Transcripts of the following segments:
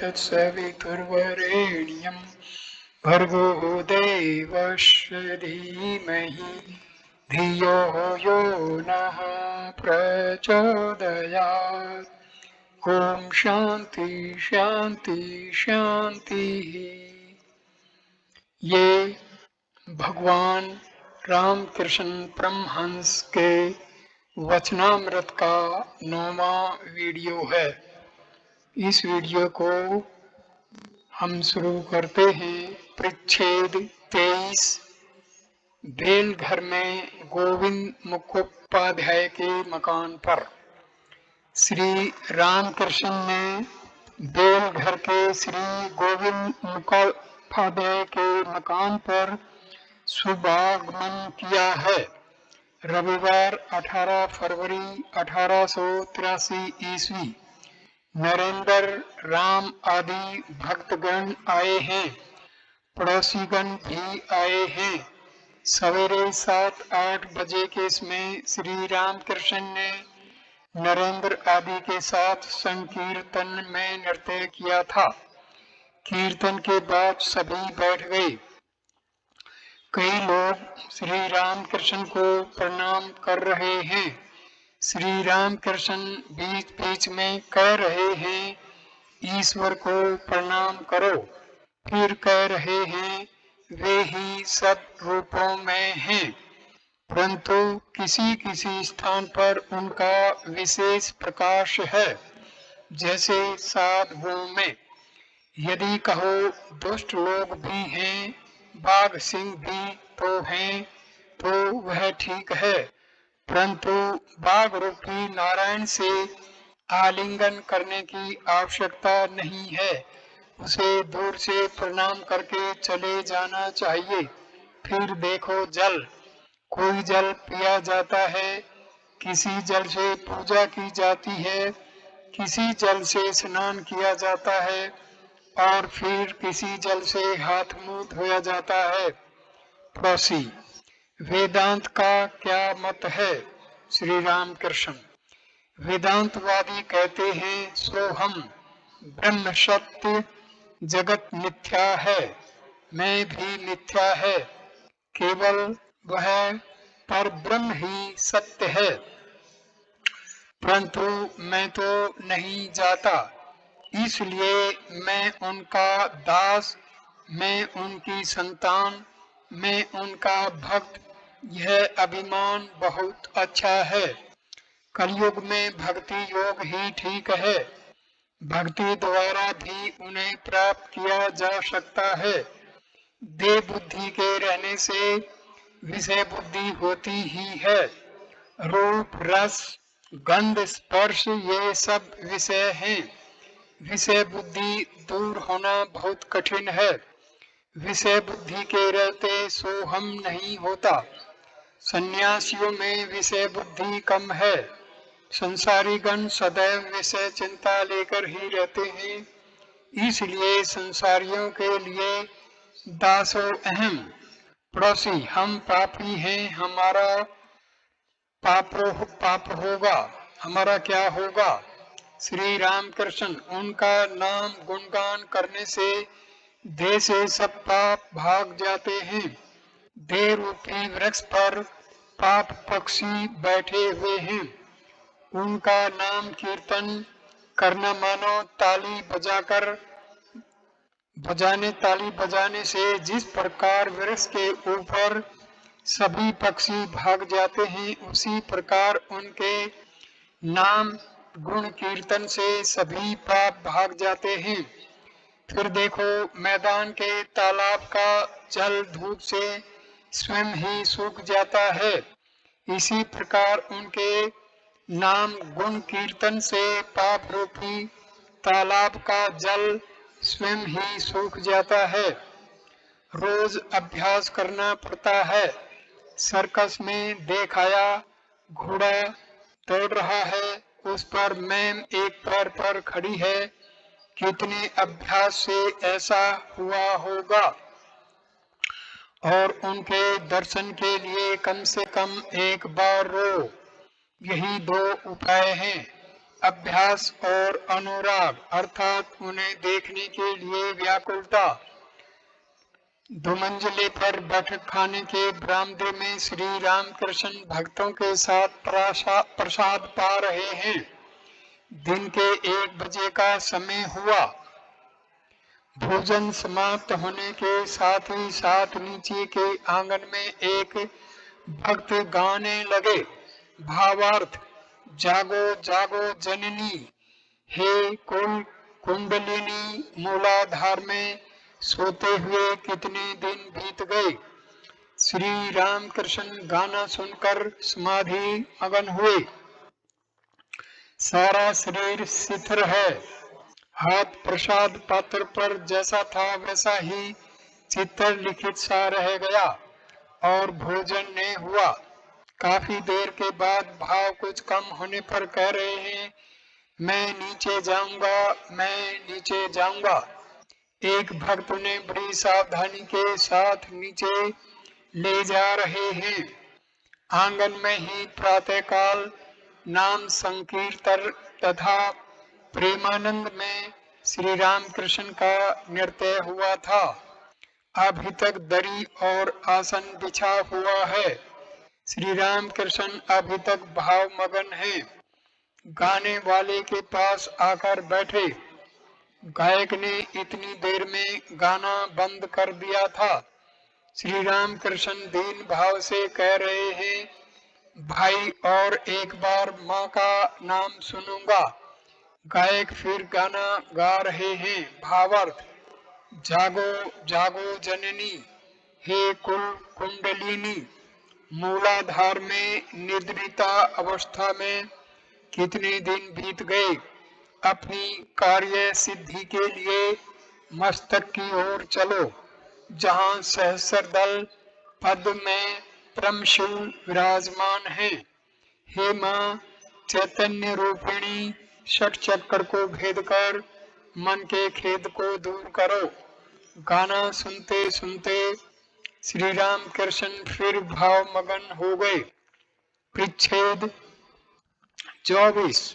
तत्सवितुर्वरेण्यं भर्गो देवस्य धीमहि धियो यो नः प्रचोदयात्। ओम शांति शांति शांति। ये भगवान रामकृष्ण परमहंस के वचनामृत का 9वां वीडियो है। इस वीडियो को हम शुरू करते हैं परिच्छेद 23 बेलघर में गोविंद मुखोपाध्याय के मकान पर। श्री रामकृष्ण ने बेलघर के श्री गोविंद मुखोपाध्याय के मकान पर शुभागमन किया है। रविवार 18 फरवरी 1883 ईस्वी। नरेंद्र राम आदि भक्तगण आए हैं, पड़ोसीगण भी आए हैं। सवेरे 7-8 बजे के समय श्री रामकृष्ण ने नरेंद्र आदि के साथ संकीर्तन में नृत्य किया था। कीर्तन के बाद सभी बैठ गए। कई लोग श्री रामकृष्ण को प्रणाम कर रहे हैं। श्री रामकृष्ण बीच बीच में कह रहे हैं, ईश्वर को प्रणाम करो। फिर कह रहे हैं, वे ही सब रूपों में हैं, परंतु किसी किसी स्थान पर उनका विशेष प्रकाश है, जैसे साधुओं में। यदि कहो दुष्ट लोग भी हैं, बाघ सिंह भी तो हैं, तो वह ठीक है, परंतु बाघ रूपी नारायण से आलिंगन करने की आवश्यकता नहीं है। उसे दूर से प्रणाम करके चले जाना चाहिए। फिर देखो जल, कोई जल पिया जाता है, किसी जल से पूजा की जाती है, किसी जल से स्नान किया जाता है और फिर किसी जल से हाथ मुंह धोया जाता है। पड़ोसी, वेदांत का क्या मत है? श्री रामकृष्ण, वेदांतवादी कहते हैं सोहम ब्रह्म सत्य, जगत मिथ्या है, मैं भी मिथ्या है, केवल वह पर ब्रह्म ही सत्य है, परंतु मैं तो नहीं जाता, इसलिए मैं उनका दास, मैं उनकी संतान, मैं उनका भक्त। यह अभिमान बहुत अच्छा है। कलयुग में भक्ति योग ही ठीक है। भक्ति द्वारा भी उन्हें प्राप्त किया जा सकता है। देह बुद्धि के रहने से विषय बुद्धि होती ही है। रूप रस गंध स्पर्श ये सब विषय हैं। विषय बुद्धि दूर होना बहुत कठिन है। विषय बुद्धि के रहते सोहम नहीं होता। सन्यासियों में विषय बुद्धि कम है। संसारी गण सदैव विषय चिंता लेकर ही रहते हैं, इसलिए संसारियों के लिए दासो अहम। पड़ोसी, हम पापी हैं, हमारा पाप होगा, हमारा क्या होगा? श्री रामकृष्ण, उनका नाम गुणगान करने से देह से सब पाप भाग जाते हैं। देह रूपी वृक्ष पर पाप पक्षी बैठे हुए हैं। उनका नाम कीर्तन करना मानो ताली बजाने से जिस प्रकार वृक्ष के ऊपर सभी पक्षी भाग जाते हैं, उसी प्रकार उनके नाम गुण कीर्तन से सभी पाप भाग जाते हैं। फिर देखो मैदान के तालाब का जल धूप से स्वयं ही सूख जाता है। इसी प्रकार उनके नाम गुण कीर्तन से पाप रूपी तालाब का जल स्वयं ही सूख जाता है। रोज अभ्यास करना पड़ता है। सर्कस में देखाया घोड़ा दौड़ रहा है, उस पर मैम एक पैर पर खड़ी है। कितने अभ्यास से ऐसा हुआ होगा। और उनके दर्शन के लिए कम से कम एक बार रो। यही 2 उपाय हैं। अभ्यास और अनुराग अर्थात उन्हें देखने के लिए व्याकुलता। दुमंजिले पर बैठक खाने के बरामदे में श्री रामकृष्ण भक्तों के साथ प्रसाद पा रहे हैं। दिन के 1 बजे का समय हुआ। भोजन समाप्त होने के साथ ही साथ नीचे के आंगन में एक भक्त गाने लगे। भावार्थ: जागो जागो जननी, हे कुल कुंडलिनी, मूलाधार में सोते हुए कितने दिन बीत गए। श्री रामकृष्ण गाना सुनकर समाधि मगन हुए। सारा शरीर शिथिल है। हाथ प्रसाद पात्र पर जैसा था वैसा ही चित्र लिखित सा रह गया और भोजन नहीं हुआ। काफी देर के बाद भाव कुछ कम होने पर कह रहे हैं, मैं नीचे जाऊंगा, मैं नीचे जाऊंगा। एक भक्त उन्हें बड़ी सावधानी के साथ नीचे ले जा रहे हैं। आंगन में ही प्रातःकाल नाम संकीर्तन तथा प्रेमानंद में श्री रामकृष्ण का नृत्य हुआ था। अभी तक दरी और आसन बिछा हुआ है। श्री रामकृष्ण अभी तक भाव मगन है। गाने वाले के पास आकर बैठे। गायक ने इतनी देर में गाना बंद कर दिया था। श्री रामकृष्ण दीन भाव से कह रहे हैं, भाई और एक बार माँ का नाम सुनूंगा। गायक फिर गाना गा रहे हैं। भावार्थ: जागो जागो जननी, हे कुल कुंडलिनी, मूलाधार में निद्रिता अवस्था में कितने दिन बीत गए। अपनी कार्य सिद्धि के लिए मस्तक की ओर चलो, जहाँ सहस्रदल पद में परमशिव विराजमान है। हे माँ चैतन्य रूपिणी, षट चक्र को भेद कर मन के खेद को दूर करो। गाना सुनते सुनते श्री रामकृष्ण फिर भाव मगन हो गए। परिच्छेद 24।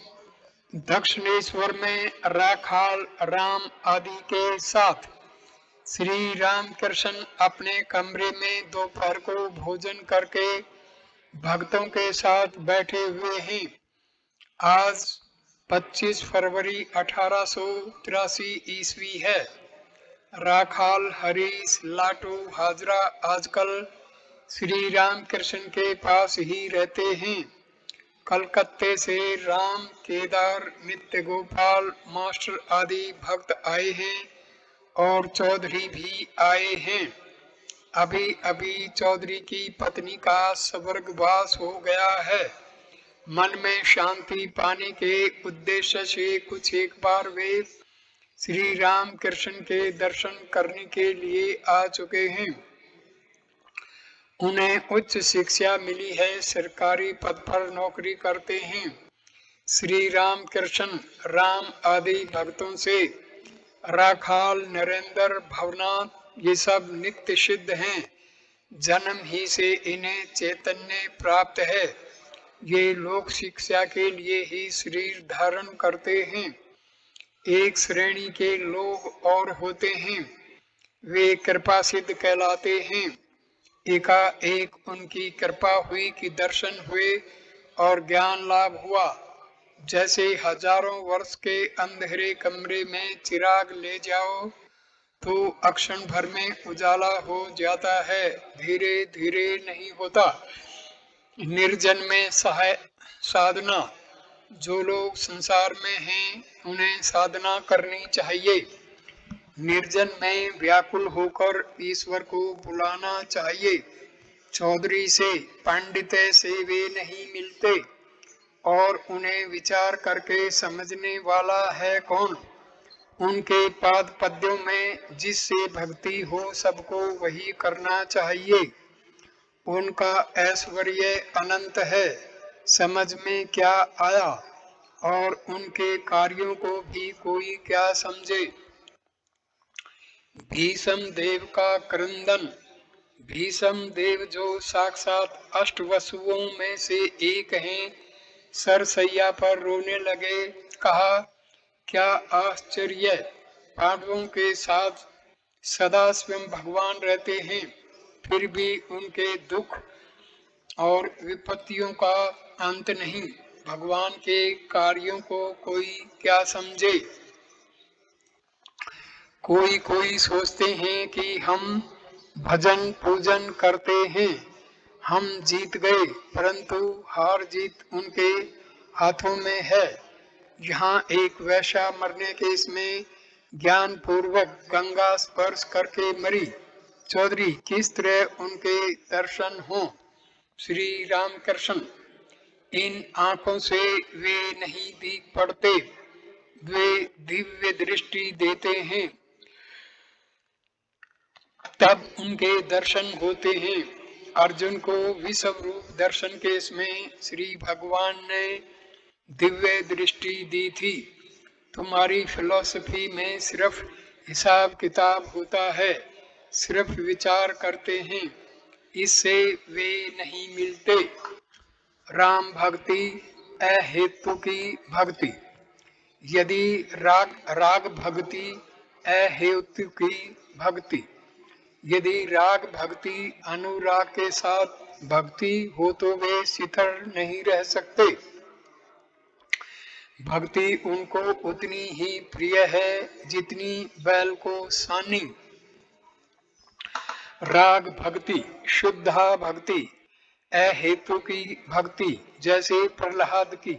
दक्षिणेश्वर में राखाल राम आदि के साथ श्री रामकृष्ण अपने कमरे में दोपहर को भोजन करके भक्तों के साथ बैठे हुए हैं। आज 25 फरवरी 1883 ईस्वी है। राखाल, हरीश, लाटू, हाजरा आजकल श्री रामकृष्ण के पास ही रहते हैं। कलकत्ते से राम, केदार, नित्य गोपाल मास्टर आदि भक्त आए हैं और चौधरी भी आए हैं। अभी अभी चौधरी की पत्नी का स्वर्गवास हो गया है। मन में शांति पाने के उद्देश्य से कुछ एक बार वे श्री रामकृष्ण के दर्शन करने के लिए आ चुके हैं। उन्हें उच्च शिक्षा मिली है, सरकारी पद पर नौकरी करते हैं। श्री रामकृष्ण राम आदि भक्तों से राखाल, नरेंद्र, भवनाथ ये सब नित्य सिद्ध हैं। जन्म ही से इन्हें चैतन्य प्राप्त है। ये लोक शिक्षा के लिए ही शरीर धारण करते हैं। एक श्रेणी के लोग और होते हैं, वे कृपा सिद्ध कहलाते हैं। एकाएक उनकी कृपा हुई कि दर्शन हुए और ज्ञान लाभ हुआ। जैसे हजारों वर्ष के अंधेरे कमरे में चिराग ले जाओ तो अक्षण भर में उजाला हो जाता है, धीरे धीरे नहीं होता। निर्जन में साधना। जो लोग संसार में हैं उन्हें साधना करनी चाहिए। निर्जन में व्याकुल होकर ईश्वर को बुलाना चाहिए। चौधरी से, पंडित से वे नहीं मिलते और उन्हें विचार करके समझने वाला है कौन। उनके पाद पद्यों में जिससे भक्ति हो सबको वही करना चाहिए। उनका ऐश्वर्य अनंत है, समझ में क्या आया, और उनके कार्यों को भी कोई क्या समझे। भीष्म देव का क्रंदन। भीष्म देव जो साक्षात अष्टवसुओं में से एक हैं, सरसैया पर रोने लगे। कहा, क्या आश्चर्य, पांडवों के साथ सदा स्वयं भगवान रहते हैं, फिर भी उनके दुख और विपत्तियों का अंत नहीं। भगवान के कार्यों को कोई क्या समझे। कोई कोई सोचते हैं कि हम भजन पूजन करते हैं, हम जीत गए, परंतु हार जीत उनके हाथों में है। यहाँ एक वैश्या मरने केस में ज्ञान पूर्वक गंगा स्पर्श करके मरी। चौधरी, किस तरह उनके दर्शन हों। श्री रामकृष्ण, इन आंखों से वे नहीं दिख पड़ते, वे दिव्य दृष्टि देते हैं, तब उनके दर्शन होते हैं। अर्जुन को विश्व रूप दर्शन के इसमें श्री भगवान ने दिव्य दृष्टि दी थी। तुम्हारी फिलॉसफी में सिर्फ हिसाब किताब होता है, सिर्फ विचार करते हैं, इससे वे नहीं मिलते। राम भक्ति अहेतु की भक्ति। यदि राग भक्ति अहेतु की भक्ति, यदि राग भक्ति अनुराग के साथ भक्ति हो तो वे शिथिल नहीं रह सकते। भक्ति उनको उतनी ही प्रिय है जितनी बैल को सानी। राग भक्ति, शुद्धा भक्ति, अहेतु की भक्ति, जैसे प्रहलाद की।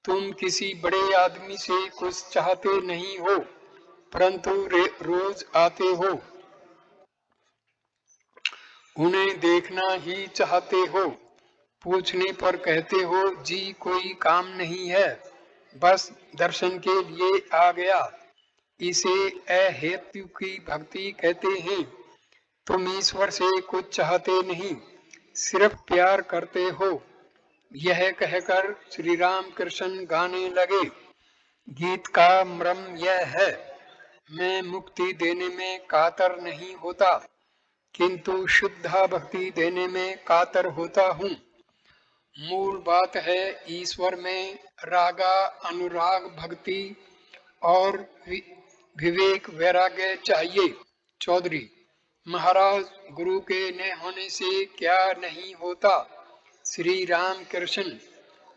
तुम किसी बड़े आदमी से कुछ चाहते नहीं हो, परंतु रोज आते हो, उन्हें देखना ही चाहते हो। पूछने पर कहते हो, जी कोई काम नहीं है, बस दर्शन के लिए आ गया। इसे अहेतु की भक्ति कहते हैं। तुम ईश्वर से कुछ चाहते नहीं, सिर्फ प्यार करते हो। यह कहकर श्री राम कृष्ण गाने लगे। गीत का मर्म यह है, मैं मुक्ति देने में कातर नहीं होता, किंतु शुद्धा भक्ति देने में कातर होता हूँ। मूल बात है ईश्वर में रागा अनुराग भक्ति और विवेक वैराग्य चाहिए। चौधरी, महाराज गुरु के न होने से क्या नहीं होता। श्री राम कृष्ण,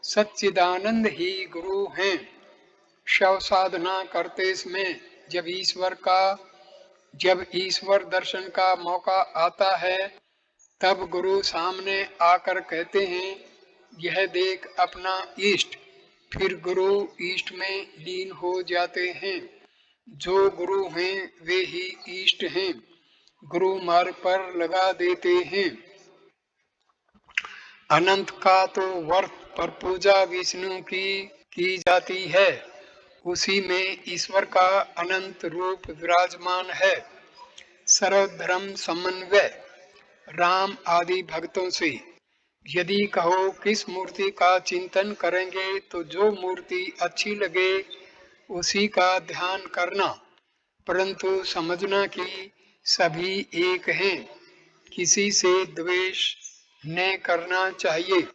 सच्चिदानंद ही गुरु हैं। शव साधना करते समय जब ईश्वर दर्शन का मौका आता है, तब गुरु सामने आकर कहते हैं, यह देख अपना इष्ट। फिर गुरु इष्ट में लीन हो जाते हैं। जो गुरु हैं वे ही इष्ट हैं, गुरु मार्ग पर लगा देते हैं। अनंत का तो वर्त पर पूजा विष्णु की जाती है, उसी में ईश्वर का अनंत रूप विराजमान है। सर्वधर्म समन्वय। राम आदि भक्तों से यदि कहो किस मूर्ति का चिंतन करेंगे, तो जो मूर्ति अच्छी लगे उसी का ध्यान करना, परंतु समझना कि सभी एक हैं, किसी से द्वेष न करना चाहिए।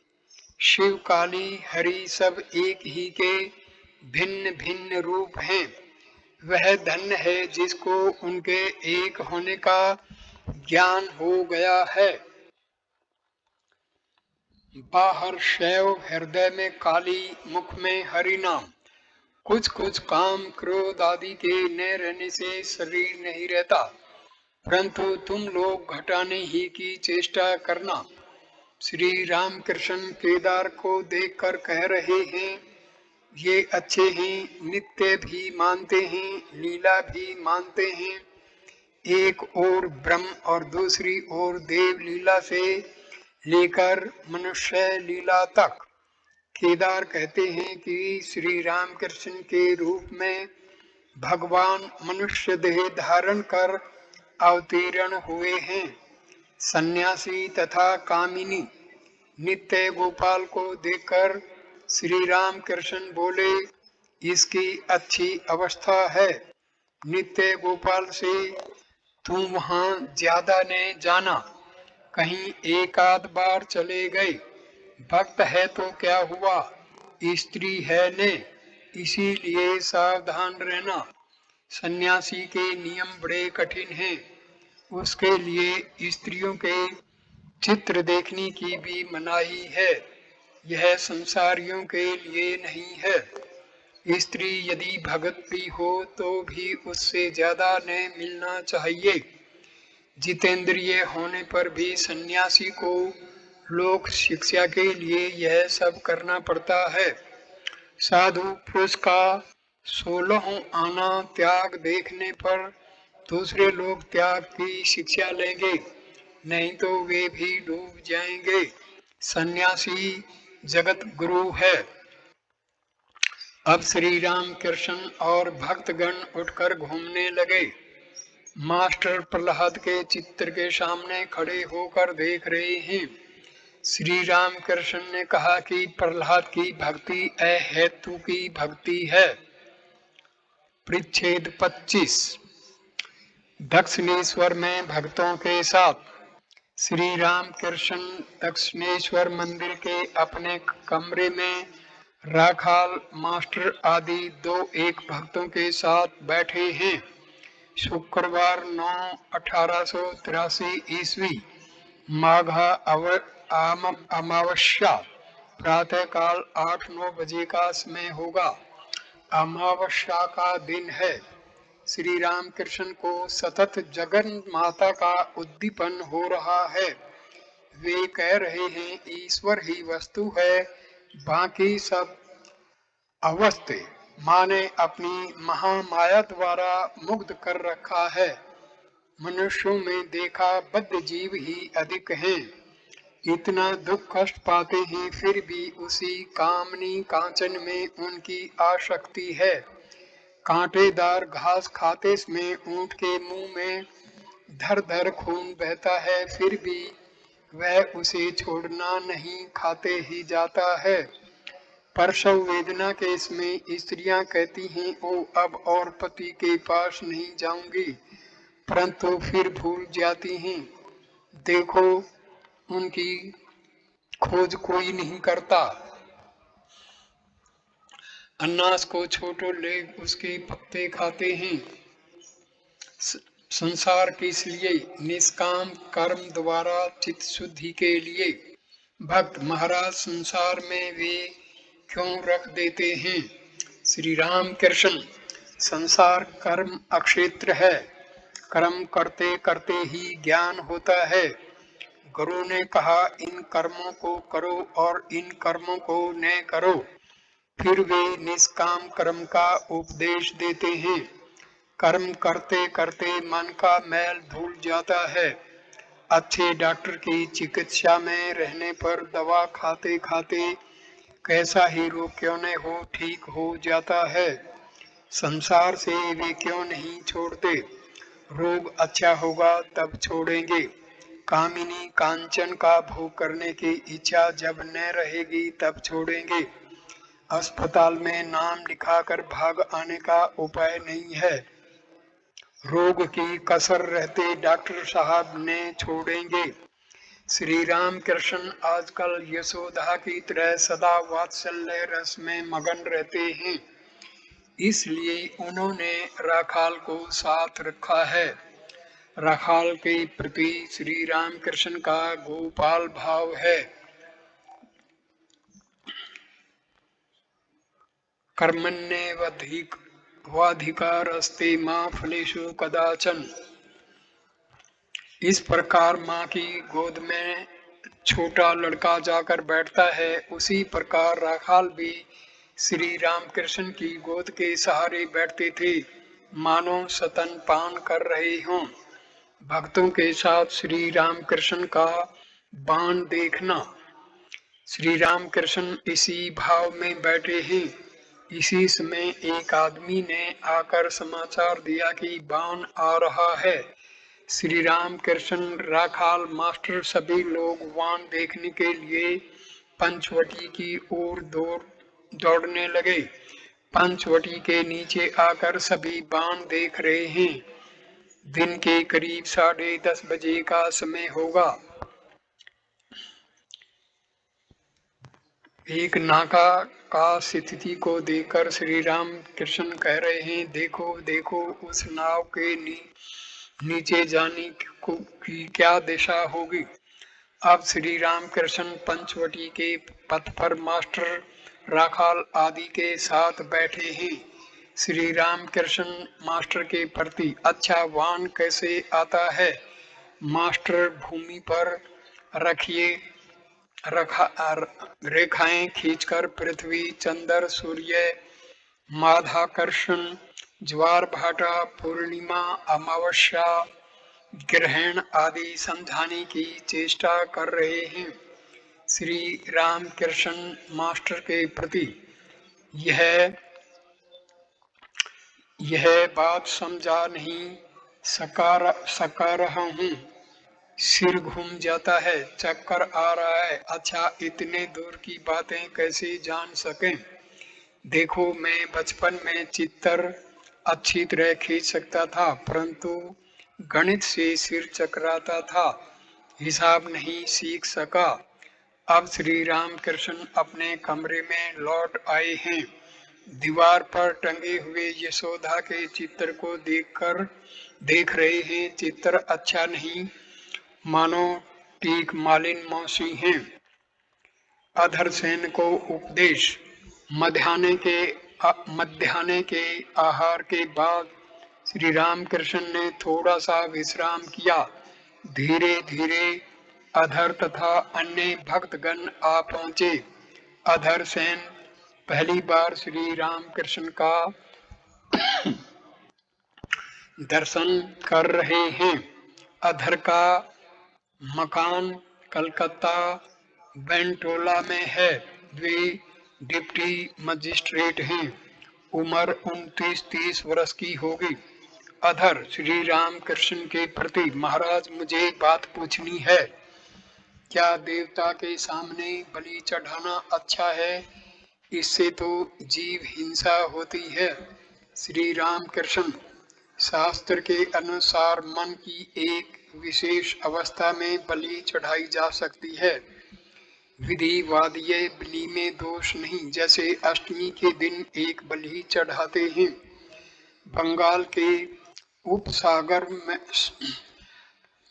शिव काली हरि सब एक ही के भिन्न भिन्न रूप हैं। वह धन्य है जिसको उनके एक होने का ज्ञान हो गया है। बाहर शैव, हृदय में काली, मुख में हरि नाम। कुछ कुछ काम क्रोध आदि के न रहने से शरीर नहीं रहता, परंतु तुम लोग घटाने ही की चेष्टा करना। श्री रामकृष्ण केदार को देखकर कह रहे हैं, ये अच्छे हैं, नित्य भी मानते हैं, लीला भी मानते हैं। एक और ब्रह्म और दूसरी ओर देव लीला से लेकर मनुष्य लीला तक। केदार कहते हैं कि श्री रामकृष्ण के रूप में भगवान मनुष्य देह धारण कर अवतीर्ण हुए हैं। सन्यासी तथा कामिनी नित्य गोपाल को देखकर श्री राम कृष्ण बोले, इसकी अच्छी अवस्था है। नित्य गोपाल से तुम वहां ज्यादा ने जाना, कहीं एक आध बार चले गए। भक्त है तो क्या हुआ, स्त्री है ने, इसीलिए सावधान रहना। सन्यासी के नियम बड़े कठिन हैं। उसके लिए स्त्रियों के चित्र देखने की भी मनाही है। यह संसारियों के लिए नहीं है। स्त्री यदि भगत भी हो तो भी उससे ज्यादा न मिलना चाहिए। जितेंद्रिय होने पर भी सन्यासी को लोक शिक्षा के लिए यह सब करना पड़ता है। साधु पुरुष का 16 आना त्याग देखने पर दूसरे लोग त्याग की शिक्षा लेंगे, नहीं तो वे भी डूब जाएंगे। सन्यासी जगत गुरु है। अब श्री राम कृष्ण और भक्तगण उठकर घूमने लगे। मास्टर प्रहलाद के चित्र के सामने खड़े होकर देख रहे हैं। श्री राम कृष्ण ने कहा कि प्रहलाद की भक्ति अहेतु की भक्ति है। परिच्छेद 25। दक्षिणेश्वर में भक्तों के साथ। श्री राम कृष्ण दक्षिणेश्वर मंदिर के अपने कमरे में राखाल, मास्टर आदि 2-1 भक्तों के साथ बैठे हैं। शुक्रवार 9/1883 ईस्वी, माघा अमावस्या, प्रातःकाल 8-9 बजे का समय होगा। अमावस्या का दिन है। श्री राम कृष्ण को सतत जगन माता का उद्दीपन हो रहा है। वे कह रहे हैं ईश्वर ही वस्तु है, बाकी सब अवस्थे माने अपनी महामाया द्वारा मुग्ध कर रखा है। मनुष्यों में देखा बद्ध जीव ही अधिक हैं। इतना दुख कष्ट पाते हैं, फिर भी उसी कामनी कांचन में उनकी आसक्ति है। कांटेदार घास खाते में ऊंट के मुंह में धर धर खून बहता है, फिर भी वह उसे छोड़ना नहीं, खाते ही जाता है। प्रसव वेदना के इसमें स्त्रियां कहती हैं, ओ अब और पति के पास नहीं जाऊंगी, परंतु फिर भूल जाती हैं। देखो उनकी खोज कोई नहीं करता। अनाज को छोटो ले उसके पत्ते खाते हैं। संसार किस लिए? निष्काम कर्म द्वारा चित्त शुद्धि के लिए। भक्त महाराज संसार में वे क्यों रख देते हैं? श्री राम कृष्ण, संसार कर्म अक्षेत्र है। कर्म करते करते ही ज्ञान होता है। गुरु ने कहा इन कर्मों को करो और इन कर्मों को न करो। फिर वे निष्काम कर्म का उपदेश देते हैं। कर्म करते करते मन का मैल धुल जाता है। अच्छे डॉक्टर की चिकित्सा में रहने पर दवा खाते खाते कैसा ही रोग क्यों न हो, ठीक हो जाता है। संसार से वे क्यों नहीं छोड़ते? रोग अच्छा होगा तब छोड़ेंगे। कामिनी कांचन का भोग करने की इच्छा जब न रहेगी तब छोड़ेंगे। अस्पताल में नाम लिखाकर भाग आने का उपाय नहीं है। रोग की कसर रहते डॉक्टर साहब ने छोड़ेंगे। श्री राम कृष्ण आजकल यशोदा की तरह सदा वात्सल्य रस में मगन रहते हैं, इसलिए उन्होंने राखाल को साथ रखा है। राखाल के प्रति श्री राम कृष्ण का गोपाल भाव है। कर्मण्येवाधिकारस्ते मां फलेषु कदाचन। इस प्रकार माँ की गोद में छोटा लड़का जाकर बैठता है, उसी प्रकार राखाल भी श्री रामकृष्ण की गोद के सहारे बैठते थे, मानो स्तन पान कर रहे हों। भक्तों के साथ श्री रामकृष्ण का बाण देखना। श्री रामकृष्ण इसी भाव में बैठे हैं। इसी समय एक आदमी ने आकर समाचार दिया कि बाण आ रहा है। श्री राम कृष्ण, राखाल, मास्टर सभी लोग वान देखने के लिए पंचवटी की ओर दौड़ने लगे। पंचवटी के नीचे आकर सभी बाण देख रहे हैं। दिन के करीब 10:30 बजे का समय होगा। एक नाका का स्थिति को देखकर श्री राम कृष्ण कह रहे हैं, देखो देखो उस नाव के नीचे जाने की क्या दिशा होगी। अब श्री राम कृष्ण पंचवटी के पथ पर मास्टर राखाल आदि के साथ बैठे हैं। श्री राम कृष्ण मास्टर के प्रति, अच्छा वान कैसे आता है? मास्टर भूमि पर रखिए रेखाएं खींचकर पृथ्वी, चंद्र, सूर्य, माध्याकर्षण, ज्वार भाटा, पूर्णिमा, अमावस्या, ग्रहण आदि समझाने की चेष्टा कर रहे हैं। श्री राम कृष्ण मास्टर के प्रति यह बात समझा नहीं सका रहा हूँ। सिर घूम जाता है, चक्कर आ रहा है। अच्छा, इतने दूर की बातें कैसे जान सकें? देखो, मैं बचपन में चित्र अच्छी तरह खींच सकता था, परंतु गणित से सिर चकराता था, हिसाब नहीं सीख सका। अब श्री राम कृष्ण अपने कमरे में लौट आए हैं। दीवार पर टंगे हुए यशोदा के चित्र को देख रहे हैं। चित्र अच्छा नहीं, मानो टीक मालिन मौसी हैं। अधरसेन को उपदेश। मध्याह्न के आहार के बाद श्री राम कृष्ण ने थोड़ा सा विश्राम किया। धीरे धीरे अधर तथा अन्य भक्तगण आ पहुंचे। अधरसेन पहली बार श्री राम कृष्ण का दर्शन कर रहे हैं। अधर का मकान कलकत्ता बेंटोला में है। वे डिप्टी मजिस्ट्रेट हैं। उम्र 29-30 वर्ष की होगी। अधर श्री राम कृष्ण के प्रति, महाराज मुझे बात पूछनी है। क्या देवता के सामने बलि चढ़ाना अच्छा है? इससे तो जीव हिंसा होती है। श्री राम कृष्ण, शास्त्र के अनुसार मन की एक विशेष अवस्था में बलि चढ़ाई जा सकती है। विधिवादीय बलि में दोष नहीं। जैसे अष्टमी के दिन एक बलि चढ़ाते हैं। बंगाल के उपसागर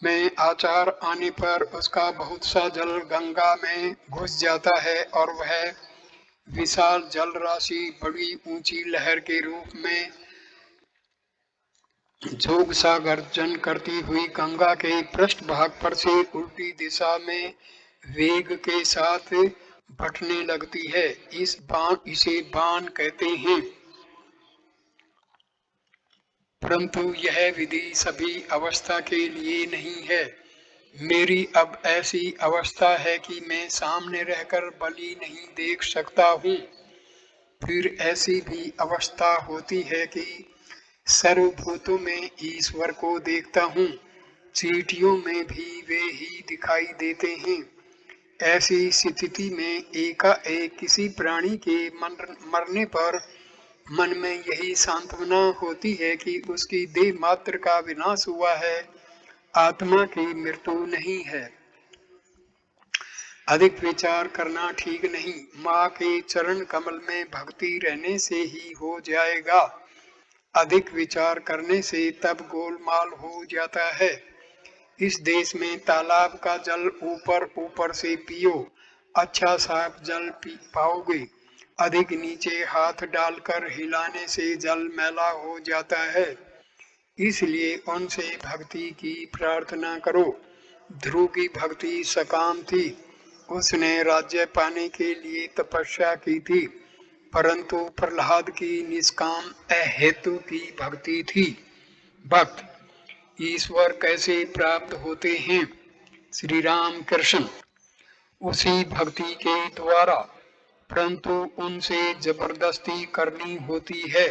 में आचार आने पर उसका बहुत सा जल गंगा में घुस जाता है और वह विशाल जल राशि बड़ी ऊंची लहर के रूप में जोग सा गर्जन करती हुई गंगा के पृष्ठभाग पर से उल्टी दिशा में वेग के साथ बटने लगती है। इसे बाण कहते हैं। परंतु यह विधि सभी अवस्था के लिए नहीं है। मेरी अब ऐसी अवस्था है कि मैं सामने रहकर बलि नहीं देख सकता हूँ। फिर ऐसी भी अवस्था होती है कि सर्वभूतों में ईश्वर को देखता हूँ। चींटियों में भी वे ही दिखाई देते हैं। ऐसी स्थिति में एकाएक किसी प्राणी के मरने पर मन में यही सांत्वना होती है कि उसकी देह मात्र का विनाश हुआ है, आत्मा की मृत्यु नहीं है। अधिक विचार करना ठीक नहीं। माँ के चरण कमल में भक्ति रहने से ही हो जाएगा। अधिक विचार करने से तब गोलमाल हो जाता है। इस देश में तालाब का जल ऊपर ऊपर से पियो, अच्छा साफ जल पी पाओगे। अधिक नीचे हाथ डालकर हिलाने से जल मैला हो जाता है। इसलिए उनसे भक्ति की प्रार्थना करो। ध्रुव की भक्ति सकाम थी। उसने राज्य पाने के लिए तपस्या की थी, परंतु प्रहलाद की निष्काम अहेतु की भक्ति थी। भक्त ईश्वर कैसे प्राप्त होते हैं? श्री राम कृष्ण, उसी भक्ति के द्वारा, परंतु उनसे जबरदस्ती करनी होती है।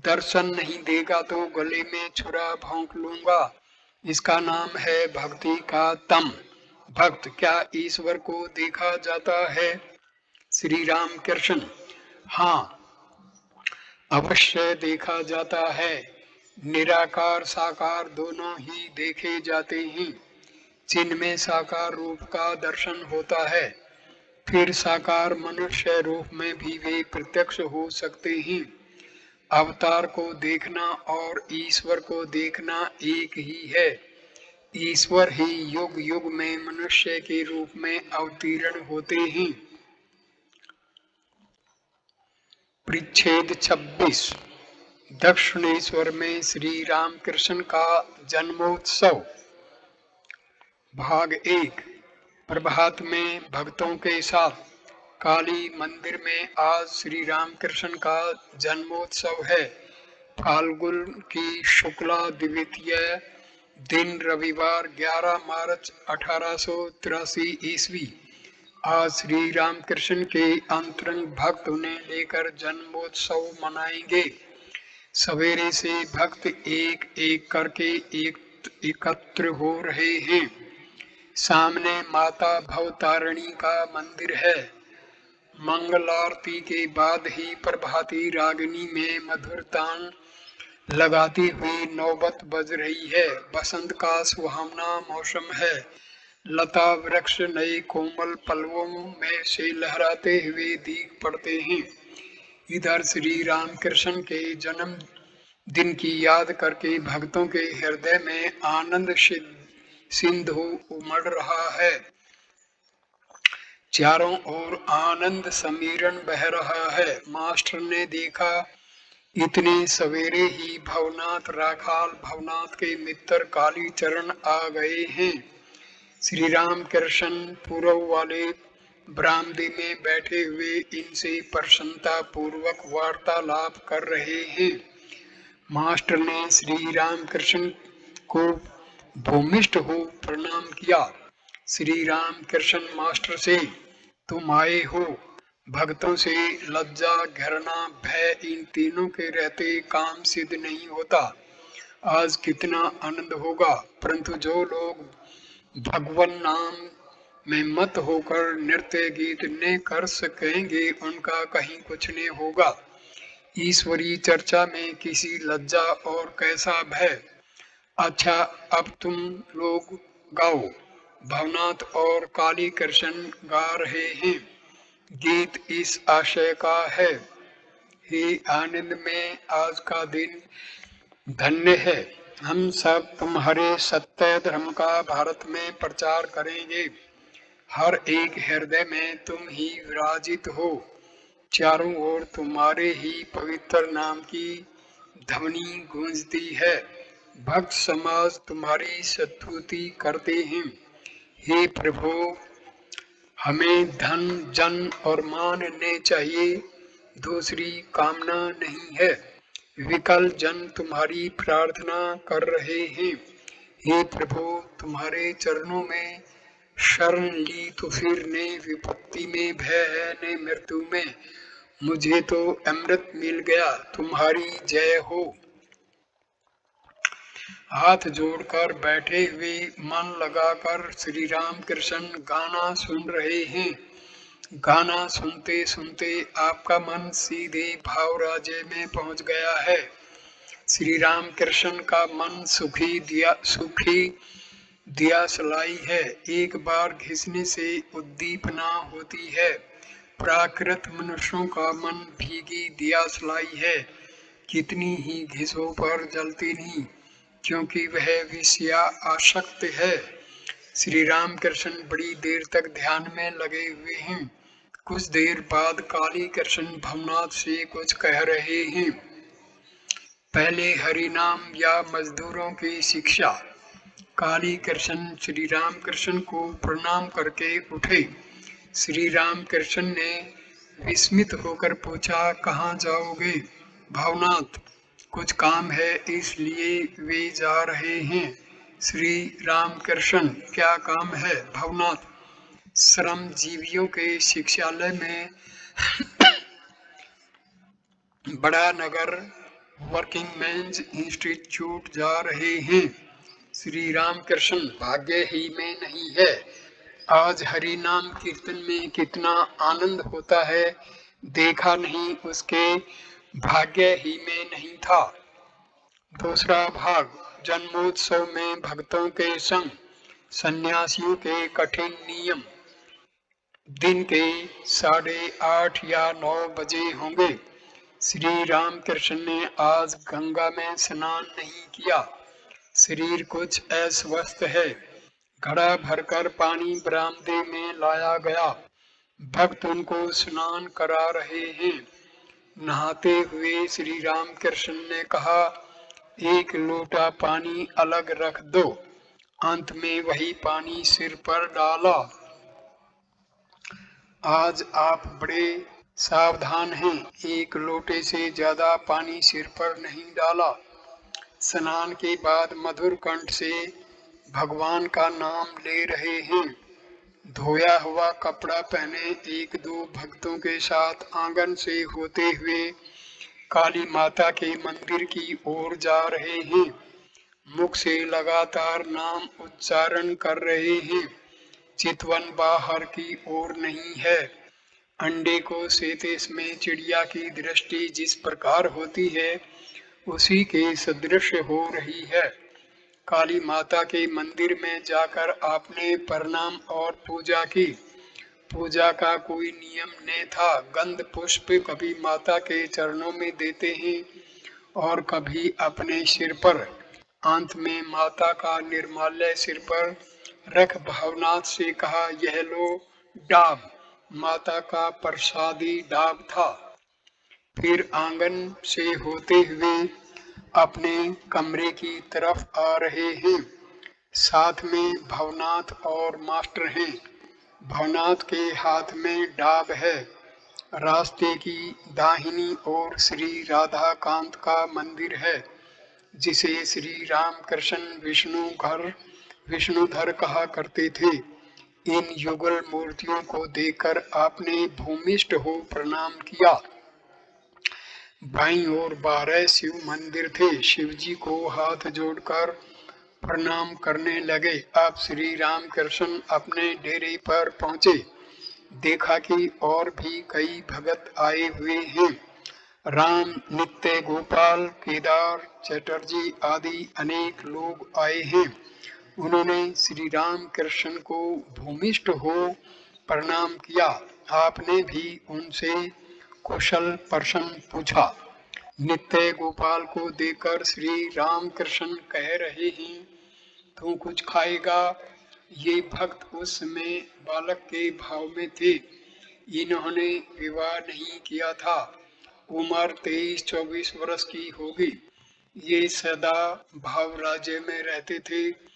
दर्शन नहीं देगा तो गले में छुरा भोंक लूंगा। इसका नाम है भक्ति का दम। भक्त, क्या ईश्वर को देखा जाता है? श्री राम कृष्ण, हाँ, अवश्य देखा जाता है। निराकार साकार दोनों ही देखे जाते हैं। जिनमें साकार रूप का दर्शन होता है, फिर साकार मनुष्य रूप में भी वे प्रत्यक्ष हो सकते हैं। अवतार को देखना और ईश्वर को देखना एक ही है। ईश्वर ही युग युग में मनुष्य के रूप में अवतीर्ण होते हैं। परिच्छेद 26 दक्षिणेश्वर में श्री रामकृष्ण का जन्मोत्सव। भाग 1। प्रभात में भक्तों के साथ काली मंदिर में आज श्री रामकृष्ण का जन्मोत्सव है। फाल्गुन की शुक्ला द्वितीय दिन रविवार 11 मार्च 1883 ईस्वी। आज श्री रामकृष्ण के अंतरंग भक्त उन्हें लेकर जन्मोत्सव मनाएंगे। सवेरे से भक्त एक एक करके एकत्र हो रहे हैं। सामने माता भवतारिणी का मंदिर है। मंगल आरती के बाद ही प्रभाती रागिनी में मधुर तान लगाती हुई नौबत बज रही है। बसंत का सुहावना मौसम है। लता वृक्ष नए कोमल पल्लवों में से लहराते हुए दिख पड़ते हैं। इधर श्री रामकृष्ण के जन्म दिन की याद करके भक्तों के हृदय में आनंद सिंधु उमड़ रहा है। चारों ओर आनंद समीरण बह रहा है। मास्टर ने देखा इतने सवेरे ही भवनाथ राखाल भवनाथ के मित्र कालीचरण आ गए हैं। श्री रामकृष्ण पूर्व वाले बरामदे में बैठे हुए इनसे प्रसन्नता पूर्वक वार्तालाप कर रहे हैं। मास्टर ने श्री रामकृष्ण को भूमिष्ठ हो प्रणाम किया। श्री रामकृष्ण मास्टर से तुम आए हो। भक्तों से लज्जा घृणा भय इन तीनों के रहते काम सिद्ध नहीं होता। आज कितना आनंद होगा, परंतु जो लोग भगवान नाम में मत होकर नृत्य गीत न कर सकेंगे उनका कहीं कुछ नहीं होगा। ईश्वरीय चर्चा में किसी लज्जा और कैसा भय। अच्छा अब तुम लोग गाओ। भवनाथ और काली कृष्ण गा रहे हैं। गीत इस आशय का है, हे आनंद में आज का दिन धन्य है। हम सब तुम्हारे सत्य धर्म का भारत में प्रचार करेंगे। हर एक हृदय में तुम ही विराजित हो। चारों ओर तुम्हारे ही पवित्र नाम की ध्वनि गूंजती है। भक्त समाज तुम्हारी स्तुति करते हैं। हे प्रभु, हमें धन जन और मान ने चाहिए, दूसरी कामना नहीं है। विकल जन तुम्हारी प्रार्थना कर रहे हैं। हे प्रभु, तुम्हारे चरणों में शरण ली तो फिर ने विपत्ति में भय है ने मृत्यु में। मुझे तो अमृत मिल गया। तुम्हारी जय हो। हाथ जोड़कर बैठे हुए मन लगाकर श्री रामकृष्ण गाना सुन रहे हैं। गाना सुनते सुनते आपका मन सीधे भाव राज्य में पहुंच गया है। श्री रामकृष्ण का मन सुखी दिया सलाई है। एक बार घिसने से उद्दीपना होती है। प्राकृत मनुष्यों का मन भीगी दिया सलाई है। कितनी ही घिसों पर जलती नहीं, क्योंकि वह विषया आसक्त है। श्री रामकृष्ण बड़ी देर तक ध्यान में लगे हुए हैं। कुछ देर बाद काली कृष्ण भवनाथ से कुछ कह रहे हैं। पहले हरि नाम या मजदूरों की शिक्षा। काली कृष्ण श्री रामकृष्ण को प्रणाम करके उठे। श्री रामकृष्ण ने विस्मित होकर पूछा, कहाँ जाओगे? भवनाथ। कुछ काम है इसलिए वे जा रहे हैं। श्री रामकृष्ण, क्या काम है? भवनाथ। श्रम जीवियों के शिक्षालय में बड़ा नगर वर्किंग मेंस इंस्टीट्यूट जा रहे हैं। श्री रामकृष्ण, भाग्य ही में नहीं है। आज हरि नाम कीर्तन में कितना आनंद होता है, देखा नहीं उसके भाग्य ही में नहीं था। दूसरा भाग, जन्मोत्सव में भक्तों के संग सन्यासियों के कठिन नियम। दिन के 8:30 या 9 बजे होंगे। श्री रामकृष्ण ने आज गंगा में स्नान नहीं किया। शरीर कुछ अस्वस्थ है। घड़ा भरकर पानी बरामदे में लाया गया। भक्त उनको स्नान करा रहे हैं। नहाते हुए श्री रामकृष्ण ने कहा, एक लोटा पानी अलग रख दो। अंत में वही पानी सिर पर डाला। आज आप बड़े सावधान हैं। एक लोटे से ज्यादा पानी सिर पर नहीं डाला। स्नान के बाद मधुर कंठ से भगवान का नाम ले रहे हैं। धोया हुआ कपड़ा पहने एक दो भक्तों के साथ आंगन से होते हुए काली माता के मंदिर की ओर जा रहे हैं। मुख से लगातार नाम उच्चारण कर रहे हैं। चितवन बाहर की ओर नहीं है। अंडे को सेते में चिड़िया की दृष्टि जिस प्रकार होती है, उसी के सदृश हो रही है। काली माता के मंदिर में जाकर आपने प्रणाम और पूजा की। पूजा का कोई नियम न था। गंध पुष्प कभी माता के चरणों में देते हैं और कभी अपने सिर पर। अंत में माता का निर्माल्य सिर पर रख भावनाथ से कहा, यह लो डाब। माता का प्रसादी डाब था। फिर आंगन से होते हुए अपने कमरे की तरफ आ रहे हैं। साथ में भवनाथ और मास्टर हैं। भवनाथ के हाथ में डाब है। रास्ते की दाहिनी ओर श्री राधा कांत का मंदिर है, जिसे श्री रामकृष्ण विष्णुधर कहा करते थे। इन युगल मूर्तियों को देखकर आपने भूमिष्ठ हो प्रणाम किया। बाईं ओर 12 शिव मंदिर थे। शिव जी को हाथ जोड़कर प्रणाम करने लगे। अब श्री रामकृष्ण अपने डेरे पर पहुंचे। देखा कि और भी कई भगत आए हुए हैं। राम, नित्य गोपाल, केदार, चटर्जी आदि अनेक लोग आए हैं। उन्होंने श्री रामकृष्ण को भूमिष्ठ हो प्रणाम किया। आपने भी उनसे कुशल प्रश्न पूछा। नित्य गोपाल को देखकर श्री रामकृष्ण कह रहे हैं, तू कुछ खाएगा? ये भक्त उस समय बालक के भाव में थे। इन्होंने विवाह नहीं किया था। उम्र 23-24 वर्ष की होगी। ये सदा भाव राज्य में रहते थे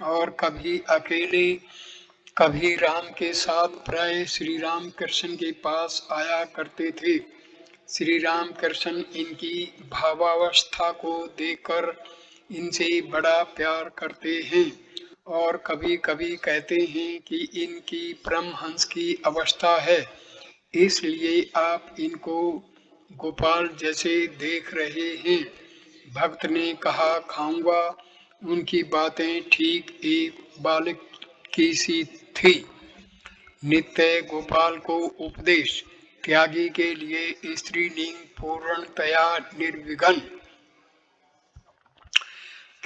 और कभी अकेले कभी राम के साथ प्राय श्री राम कृष्ण के पास आया करते थे। श्री राम कृष्ण इनकी भावावस्था को देखकर इनसे बड़ा प्यार करते हैं और कभी कभी कहते हैं कि इनकी परमहंस की अवस्था है, इसलिए आप इनको गोपाल जैसे देख रहे हैं। भक्त ने कहा, खाऊंगा। उनकी बातें ठीक एक बालक की सी थी। नित्य गोपाल को उपदेश। त्यागी के लिए स्त्रीलिंग पूर्णतया निर्विघ्न।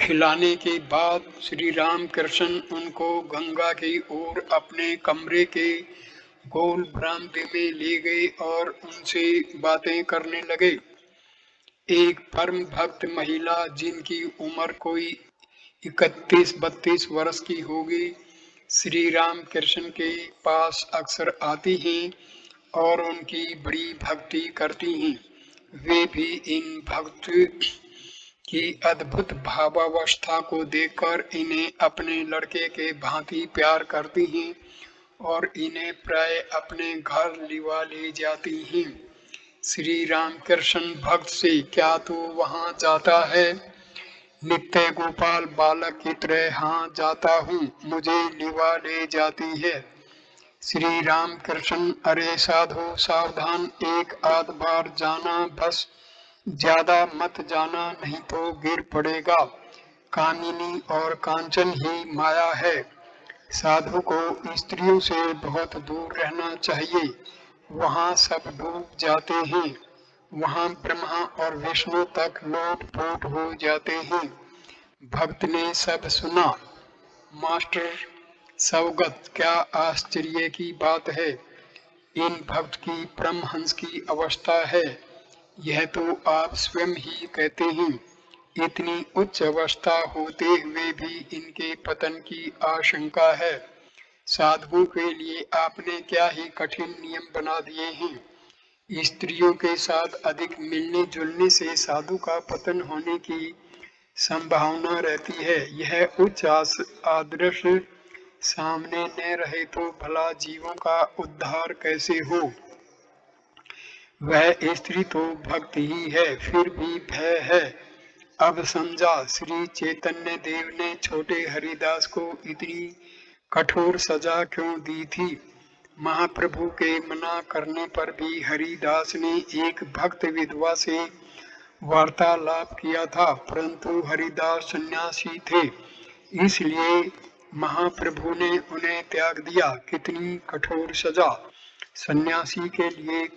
खिलाने के बाद श्री रामकृष्ण उनको गंगा की ओर अपने कमरे के गोल बरामदे में ले गए और उनसे बातें करने लगे। एक परम भक्त महिला, जिनकी उम्र कोई 31-32 वर्ष की होगी, श्री राम कृष्ण के पास अक्सर आती हैं और उनकी बड़ी भक्ति करती हैं। वे भी इन भक्त की अद्भुत भावावस्था को देखकर इन्हें अपने लड़के के भांति प्यार करती हैं और इन्हें प्राय अपने घर लिवा ले जाती हैं। श्री रामकृष्ण भक्त से, क्या तू वहां जाता है? नित्य गोपाल बालक की तरह, हाँ जाता हूँ, मुझे लिवा ले जाती है। श्री रामकृष्ण, अरे साधु सावधान, एक आध बार जाना बस, ज्यादा मत जाना, नहीं तो गिर पड़ेगा। कामिनी और कांचन ही माया है। साधु को स्त्रियों से बहुत दूर रहना चाहिए। वहाँ सब डूब जाते हैं। वहाँ ब्रह्मा और विष्णु तक लोट-पोट हो जाते हैं। भक्त ने सब सुना। मास्टर सवगत, क्या आश्चर्य की बात है। इन भक्त की परमहंस की अवस्था है, यह तो आप स्वयं ही कहते हैं। इतनी उच्च अवस्था होते हुए भी इनके पतन की आशंका है। साधुओं के लिए आपने क्या ही कठिन नियम बना दिए हैं। स्त्रियों के साथ अधिक मिलने जुलने से साधु का पतन होने की संभावना रहती है। यह उच्च आदर्श सामने न रहे तो भला जीवों का उद्धार कैसे हो। वह स्त्री तो भक्त ही है, फिर भी भय है। अब समझा श्री चैतन्य देव ने छोटे हरिदास को इतनी कठोर सजा क्यों दी थी। महाप्रभु के मना करने पर भी हरिदास ने एक भक्त विधवा से वार्तालाप किया था, परंतु हरिदास सन्यासी थे, इसलिए महाप्रभु ने उन्हें त्याग दिया। कितनी कठोर सजा, सन्यासी के लिए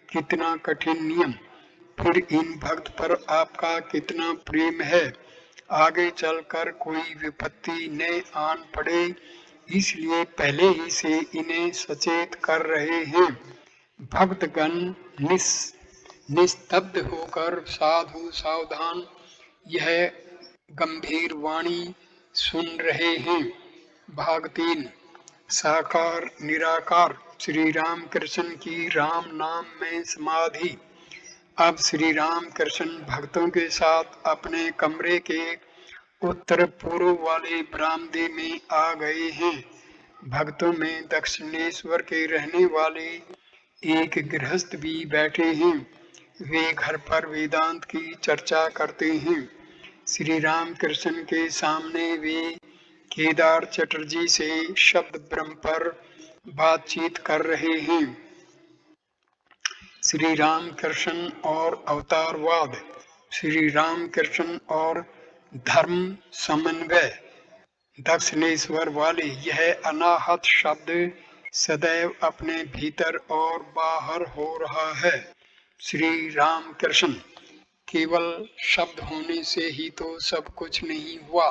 कितना कठिन नियम। फिर इन भक्त पर आपका कितना प्रेम है। आगे चलकर कोई विपत्ति न आन पड़े, इसलिए पहले ही से इन्हें सचेत कर रहे हैं। भक्तगण निस्तब्ध होकर साधु सावधान यह गंभीर वाणी सुन रहे हैं। भाग 3 साकार निराकार श्री राम कृष्ण की राम नाम में समाधि। अब श्री राम कृष्ण भक्तों के साथ अपने कमरे के उत्तर पूर्व वाले बरामदे में आ गए हैं। भक्तों में दक्षिणेश्वर के रहने वाले एक गृहस्थ भी बैठे हैं। वे घर पर वेदांत की चर्चा करते हैं। श्री राम कृष्ण के सामने वे केदार चटर्जी से शब्द ब्रह्म पर बातचीत कर रहे हैं। श्री राम कृष्ण और अवतारवाद, श्री राम कृष्ण और धर्म समन्वय। दक्षिणेश्वर वाले यह अनाहत शब्द सदैव अपने भीतर और बाहर हो रहा है। श्री राम कृष्ण केवल शब्द होने से ही तो सब कुछ नहीं हुआ,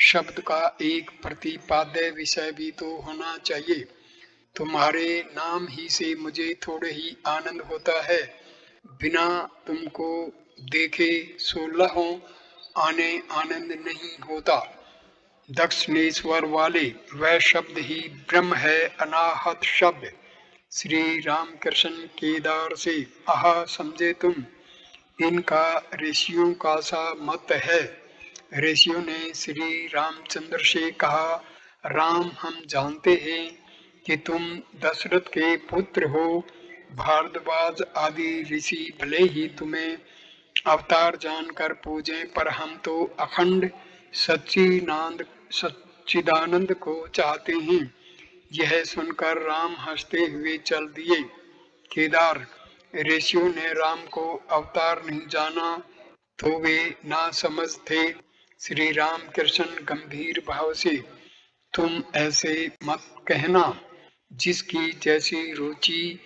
शब्द का एक प्रतिपाद्य विषय भी तो होना चाहिए। तुम्हारे नाम ही से मुझे थोड़े ही आनंद होता है, बिना तुमको देखे 16 आने आनंद नहीं होता। दक्षिणेश्वर वाले वह शब्द ही ब्रह्म है, अनाहत शब्द। श्री राम कृष्ण केदार से आह समझे तुम, इनका ऋषियों का सा मत है। ऋषियों ने श्री रामचंद्र से कहा, राम हम जानते हैं कि तुम दशरथ के पुत्र हो। भारद्वाज आदि ऋषि भले ही तुम्हें अवतार जानकर पूजें, पर हम तो अखंड सच्चिदानंद को चाहते हैं। यह सुनकर राम हंसते हुए चल दिए। केदार ऋषियों ने राम को अवतार नहीं जाना तो वे ना समझ थे। श्री राम कृष्ण गंभीर भाव से, तुम ऐसे मत कहना। जिसकी जैसी रुचि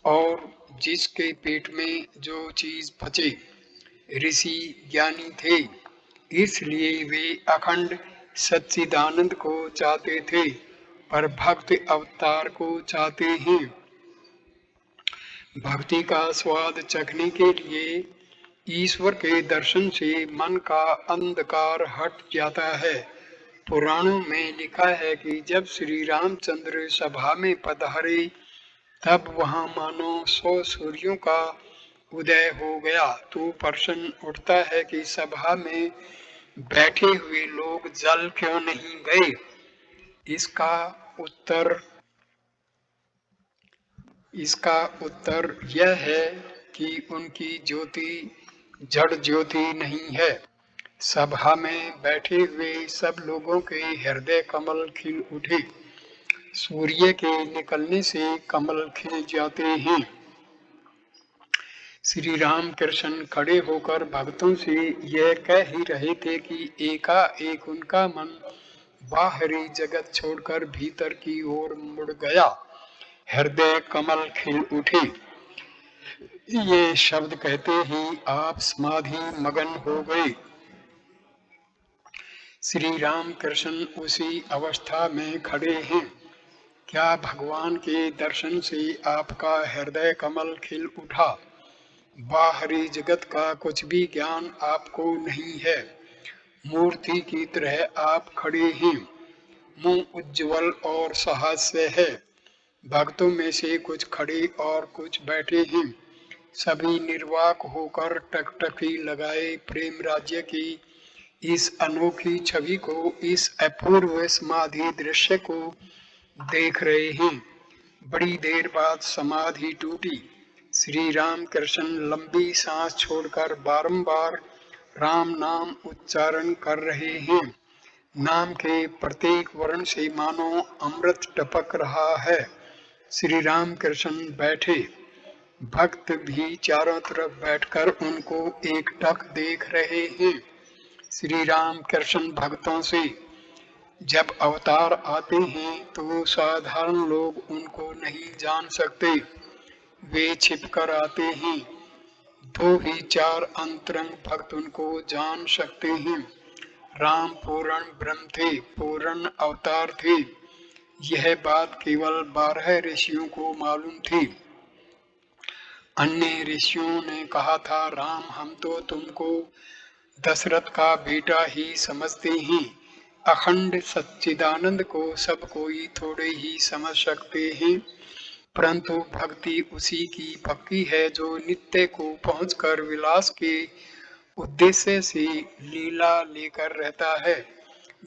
और जिसके पेट में जो चीज पचे। ऋषि ज्ञानी थे, इसलिए वे अखंड सच्चिदानंद को चाहते थे, पर भक्त अवतार को चाहते हैं। भक्ति का स्वाद चखने के लिए ईश्वर के दर्शन से मन का अंधकार हट जाता है। पुराणों में लिखा है कि जब श्री रामचंद्र सभा में पधारे, तब वहां मानो 100 सूर्यों का उदय हो गया। तो प्रश्न उठता है कि सभा में बैठे हुए लोग जल क्यों नहीं गए। इसका उत्तर यह है कि उनकी ज्योति जड़ ज्योति नहीं है। सभा में बैठे हुए सब लोगों के हृदय कमल खिल उठे। सूर्य के निकलने से कमल खिल जाते हैं। श्री राम कृष्ण खड़े होकर भक्तों से यह कह ही रहे थे कि एकाएक उनका मन बाहरी जगत छोड़कर भीतर की ओर मुड़ गया। हृदय कमल खिल उठे। ये शब्द कहते ही आप समाधि मगन हो गए। श्री राम कृष्ण उसी अवस्था में खड़े हैं। क्या भगवान के दर्शन से आपका हृदय कमल खिल उठा? बाहरी जगत का कुछ भी ज्ञान आपको नहीं है। मूर्ति की तरह आप खड़े हैं। मुंह उज्ज्वल और साहस से है। भक्तों में से कुछ खड़े और कुछ बैठे हैं। सभी निर्वाक होकर टकटकी लगाए प्रेम राज्य की इस अनोखी छवि को, इस अपूर्व समाधि दृश्य को देख रहे हैं। बड़ी देर बाद समाधि टूटी। श्री राम कृष्ण लंबी सांस छोड़कर बारंबार राम नाम उच्चारण कर रहे हैं। नाम के प्रत्येक वर्ण से मानो अमृत टपक रहा है। श्री राम कृष्ण बैठे। भक्त भी चारों तरफ बैठकर उनको एकटक देख रहे हैं। श्री राम कृष्ण भक्तों से जब अवतार आते हैं तो साधारण लोग उनको नहीं जान सकते। वे छिपकर आते हैं। दो ही चार अंतरंग भक्त उनको जान सकते हैं। राम पूर्ण ब्रह्म थे, पूर्ण अवतार थे। यह बात केवल 12 ऋषियों को मालूम थी। अन्य ऋषियों ने कहा था, राम हम तो तुमको दशरथ का बेटा ही समझते हैं। अखंड सच्चिदानंद को सब कोई थोड़े ही समझ सकते हैं, परंतु भक्ति उसी की पक्की है जो नित्य को पहुंचकर विलास के उद्देश्य से लीला लेकर रहता है।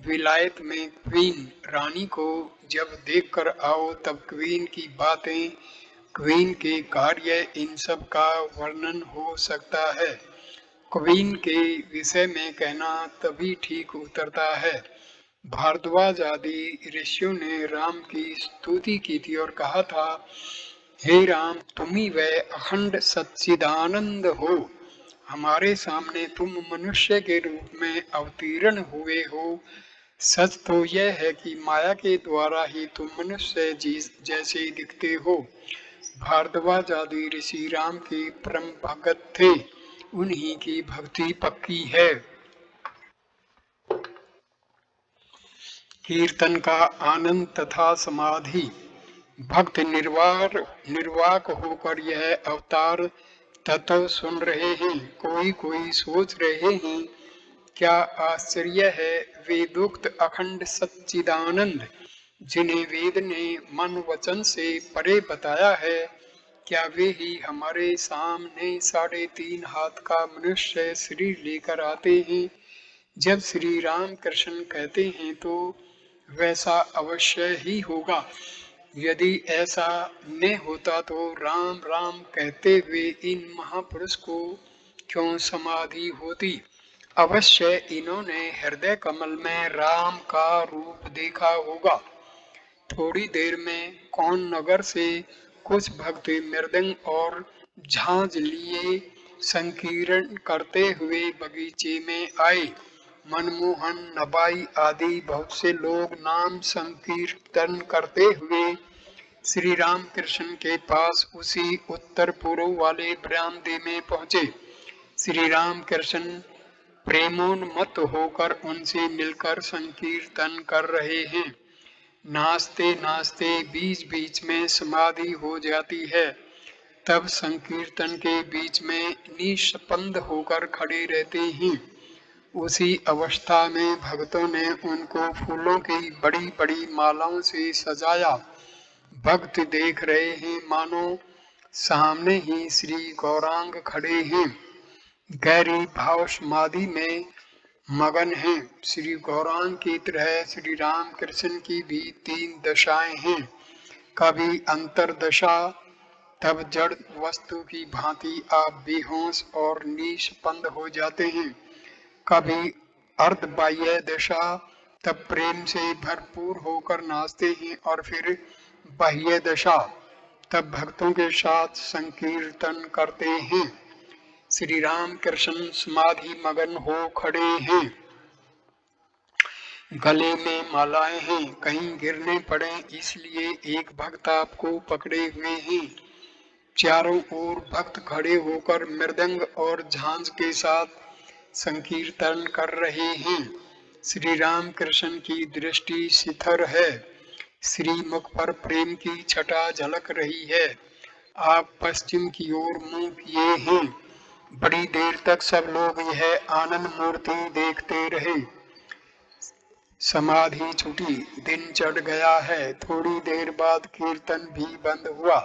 विलायत में क्वीन रानी को जब देखकर आओ तब क्वीन की बातें, क्वीन के कार्य, इन सब का वर्णन हो सकता है। क्वीन के विषय में कहना तभी ठीक उतरता है। भारद्वाज आदि ऋषियों ने राम की स्तुति की थी और कहा था, हे राम तुम ही वह अखंड सच्चिदानंद हो। हमारे सामने तुम मनुष्य के रूप में अवतीर्ण हुए हो। सच तो यह है कि माया के द्वारा ही तुम मनुष्य जैसे दिखते हो। भारद्वाज आदि ऋषि राम के परम भगत थे। उन्हीं की भक्ति पक्की है। कीर्तन का आनंद तथा समाधि। भक्त निर्वाक होकर यह अवतार तत्व सुन रहे हैं। कोई कोई सोच रहे हैं, क्या आश्चर्य है, वेदोक्त अखंड सच्चिदानंद जिन्हें वेद ने मन वचन से परे बताया है, क्या वे ही हमारे सामने 3.5 हाथ का मनुष्य शरीर लेकर आते हैं? जब श्री राम कृष्ण कहते हैं तो वैसा अवश्य ही होगा। यदि ऐसा न होता तो राम राम कहते हुए इन महापुरुष को क्यों समाधि होती? अवश्य इन्होंने हृदय कमल में राम का रूप देखा होगा। थोड़ी देर में कौन नगर से कुछ भक्त मृदंग और झांझ लिए संकीर्तन करते हुए बगीचे में आए। मनमोहन, नबाई आदि बहुत से लोग नाम संकीर्तन करते हुए श्री राम कृष्ण के पास उसी उत्तर पूर्व वाले बरामदे में पहुंचे। श्री राम कृष्ण प्रेमोन्मत्त होकर उनसे मिलकर संकीर्तन कर रहे हैं। नाचते नाचते बीच बीच में समाधि हो जाती है। तब संकीर्तन के बीच में निष्पंद होकर खड़े रहते हैं। उसी अवस्था में भक्तों ने उनको फूलों की बड़ी बड़ी मालाओं से सजाया। भक्त देख रहे हैं मानो सामने ही श्री गौरांग खड़े हैं। गहरी भाव समाधि में मगन हैं। श्री गौरांग की तरह श्री राम कृष्ण की भी 3 दशाएं हैं। कभी अंतरदशा, तब जड़ वस्तु की भांति आप बेहोश और निष्पंद हो जाते हैं। कभी अर्ध बाह्य दशा, तब प्रेम से भरपूर होकर नाचते हैं। और फिर बाह्य दशा, तब भक्तों के साथ संकीर्तन करते हैं। श्री राम कृष्ण समाधि मगन हो खड़े हैं। गले में मालाएं हैं, कहीं गिरने पड़े इसलिए एक भक्त आपको पकड़े हुए हैं। चारों ओर भक्त खड़े होकर मृदंग और झांझ के साथ संकीर्तन कर रहे हैं। श्री राम कृष्ण की दृष्टि शिथिर है। श्रीमुख पर प्रेम की छटा झलक रही है। आप पश्चिम की ओर मुंह किए हैं। बड़ी देर तक सब लोग यह आनंद मूर्ति देखते रहे। समाधि छूटी, दिन चढ़ गया है। थोड़ी देर बाद कीर्तन भी बंद हुआ।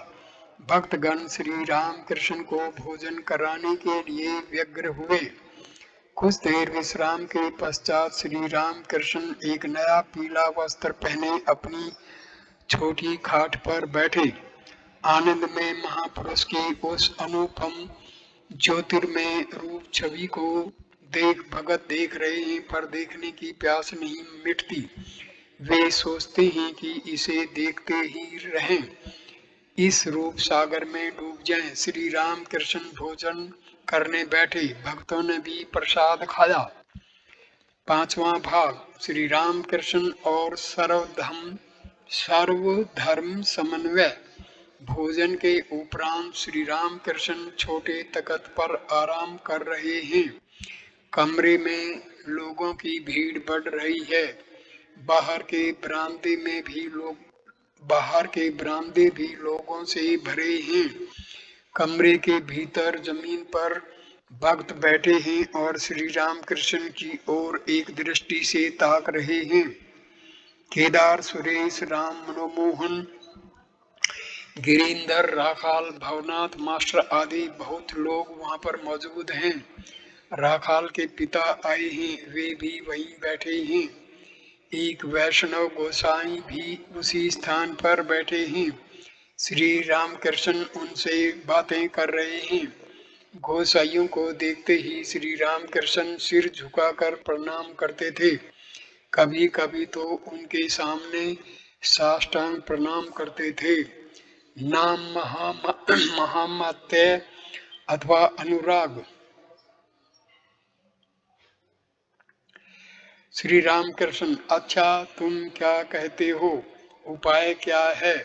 भक्तगण श्री राम कृष्ण को भोजन कराने के लिए व्यग्र हुए। कुछ देर विश्राम के पश्चात श्री राम कृष्ण एक नया पीला वस्त्र पहने अपनी छोटी खाट पर बैठे। आनंद में महापुरुष की उस अनुपम ज्योतिर्मय रूप छवि को भगत देख रहे हैं, पर देखने की प्यास नहीं मिटती। वे सोचते हैं कि इसे देखते ही रहें, इस रूप सागर में डूब जाएं। श्री राम कृष्ण भोजन करने बैठे। भक्तों ने भी प्रसाद खाया। पांचवा भाग, श्री राम कृष्ण और सर्वधर्म समन्वय। भोजन के उपरांत श्री राम कृष्ण छोटे तख्त पर आराम कर रहे हैं। कमरे में लोगों की भीड़ बढ़ रही है। बाहर के बरामदे भी लोगों से भरे हैं। कमरे के भीतर जमीन पर भक्त बैठे हैं और श्री राम कृष्ण की ओर एक दृष्टि से ताक रहे हैं। केदार, सुरेश, राम मनोमोहन, गिरिंदर, राखाल, भवनाथ मास्टर आदि बहुत लोग वहां पर मौजूद हैं। राखाल के पिता आए हैं, वे भी वहीं बैठे हैं। एक वैष्णव गोसाई भी उसी स्थान पर बैठे हैं। श्री रामकृष्ण उनसे बातें कर रहे हैं। गोसाइयों को देखते ही श्री रामकृष्ण सिर झुकाकर प्रणाम करते थे। कभी कभी तो उनके सामने साष्टांग प्रणाम करते थे। नाम महामत्य अथवा अनुराग। श्री रामकृष्ण, अच्छा तुम क्या कहते हो, उपाय क्या है?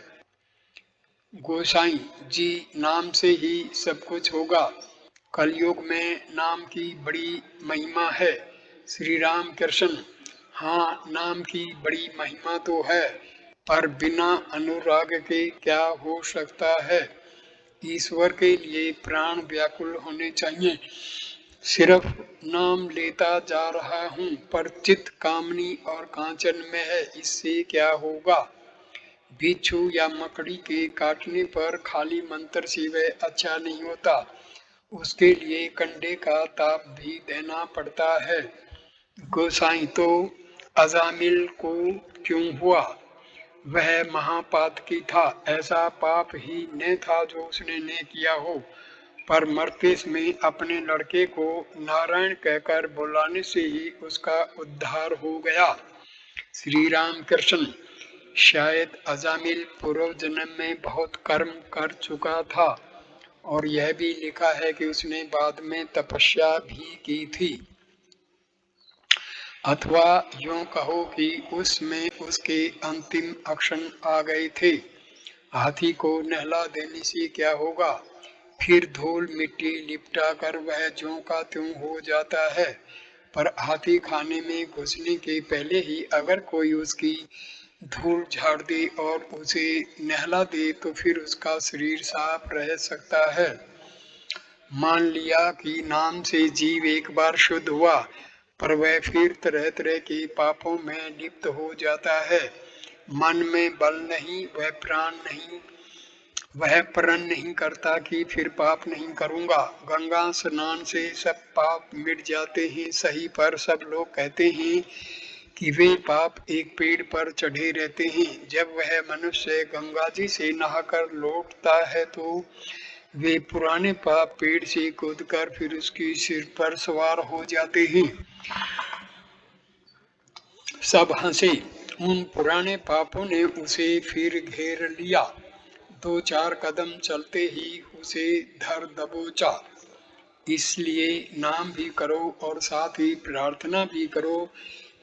गोसाई जी, नाम से ही सब कुछ होगा। कलयुग में नाम की बड़ी महिमा है। श्री राम कृष्ण, हाँ, नाम की बड़ी महिमा तो है, पर बिना अनुराग के क्या हो सकता है? ईश्वर के लिए प्राण व्याकुल होने चाहिए। सिर्फ नाम लेता जा रहा हूँ, पर चित्त कामनी और कांचन में है, इससे क्या होगा? बिच्छू या मकड़ी के काटने पर खाली मंत्र से वह अच्छा नहीं होता, उसके लिए कंडे का ताप भी देना पड़ता है। गोसाई, तो अजामिल को क्यों हुआ? वह महापातकी था। ऐसा पाप ही न था जो उसने न किया हो, पर मरते में अपने लड़के को नारायण कहकर बुलाने से ही उसका उद्धार हो गया। श्री राम कृष्ण, शायद अजामिल पूर्व जन्म में बहुत कर्म कर चुका था, और यह भी लिखा है कि उसने बाद में तपस्या भी की थी। अथवा यूं कहो कि उसमें उसके अंतिम अक्षण आ गए थे। हाथी को नहला देने से क्या होगा? फिर धूल मिट्टी लिपटा कर वह ज्यों का त्यों हो जाता है। पर हाथी खाने में घुसने के पहले ही अगर कोई उसकी धूल झाड़ दे और उसे नहला दे तो फिर उसका शरीर साफ रह सकता है। मान लिया कि नाम से जीव एक बार शुद्ध हुआ, पर वह फिर तरह तरह के पापों में लिप्त हो जाता है। मन में बल नहीं, वह प्रण नहीं करता कि फिर पाप नहीं करूंगा। गंगा स्नान से सब पाप मिट जाते हैं, सही, पर सब लोग कहते हैं कि वे पाप एक पेड़ पर चढ़े रहते हैं। जब वह मनुष्य गंगा जी से नहाकर लौटता है तो वे पुराने पाप पेड़ से कूदकर फिर उसके सिर पर सवार हो जाते हैं। सब हंसे। उन पुराने पापों ने उसे फिर घेर लिया। 2-4 कदम चलते ही उसे धर दबोचा। इसलिए नाम भी करो और साथ ही प्रार्थना भी करो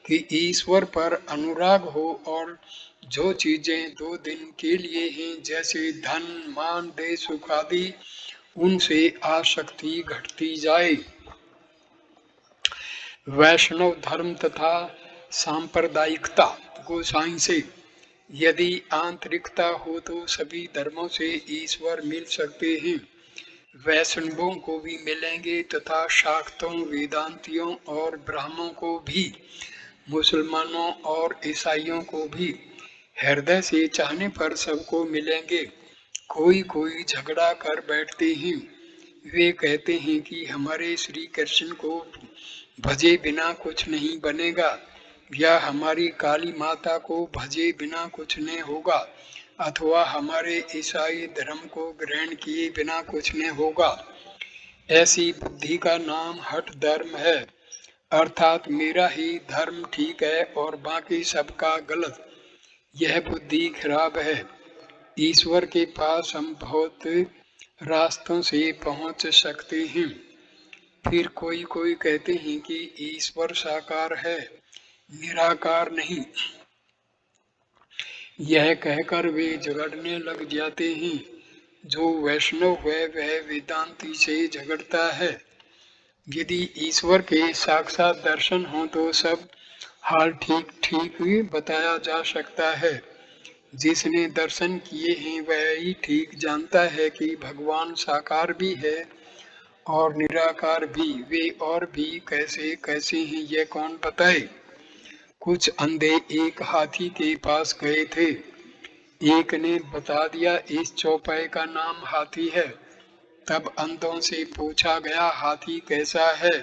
कि ईश्वर पर अनुराग हो, और जो चीजें 2 दिन के लिए हैं, जैसे धन, मान, देश, सुख आदि, उनसे आसक्ति घटती जाए। वैष्णव धर्म तथा सांप्रदायिकता। गोसाई से, यदि आंतरिकता हो तो सभी धर्मों से ईश्वर मिल सकते हैं। वैष्णवों को भी मिलेंगे तथा शाक्तों, वेदांतियों और ब्राह्मणों को भी, मुसलमानों और ईसाइयों को भी। हृदय से चाहने पर सबको मिलेंगे। कोई कोई झगड़ा कर बैठते हैं। वे कहते हैं कि हमारे श्री कृष्ण को भजे बिना कुछ नहीं बनेगा, या हमारी काली माता को भजे बिना कुछ नहीं होगा, अथवा हमारे ईसाई धर्म को ग्रहण किए बिना कुछ नहीं होगा। ऐसी बुद्धि का नाम हठ धर्म है, अर्थात मेरा ही धर्म ठीक है और बाकी सबका गलत। यह बुद्धि खराब है। ईश्वर के पास हम बहुत रास्तों से पहुंच सकते हैं। फिर कोई कोई कहते हैं कि ईश्वर साकार है, निराकार नहीं। यह कहकर वे झगड़ने लग जाते हैं। जो वैष्णव है वह वेदांती से झगड़ता है। यदि ईश्वर के साक्षात दर्शन हो तो सब हाल ठीक ठीक ही बताया जा सकता है। जिसने दर्शन किए हैं वह ही ठीक जानता है कि भगवान साकार भी है और निराकार भी। वे और भी कैसे कैसे हैं यह कौन बताए। कुछ अंधे एक हाथी के पास गए थे। एक ने बता दिया इस चौपाई का नाम हाथी है। तब अंधों से पूछा गया हाथी कैसा है।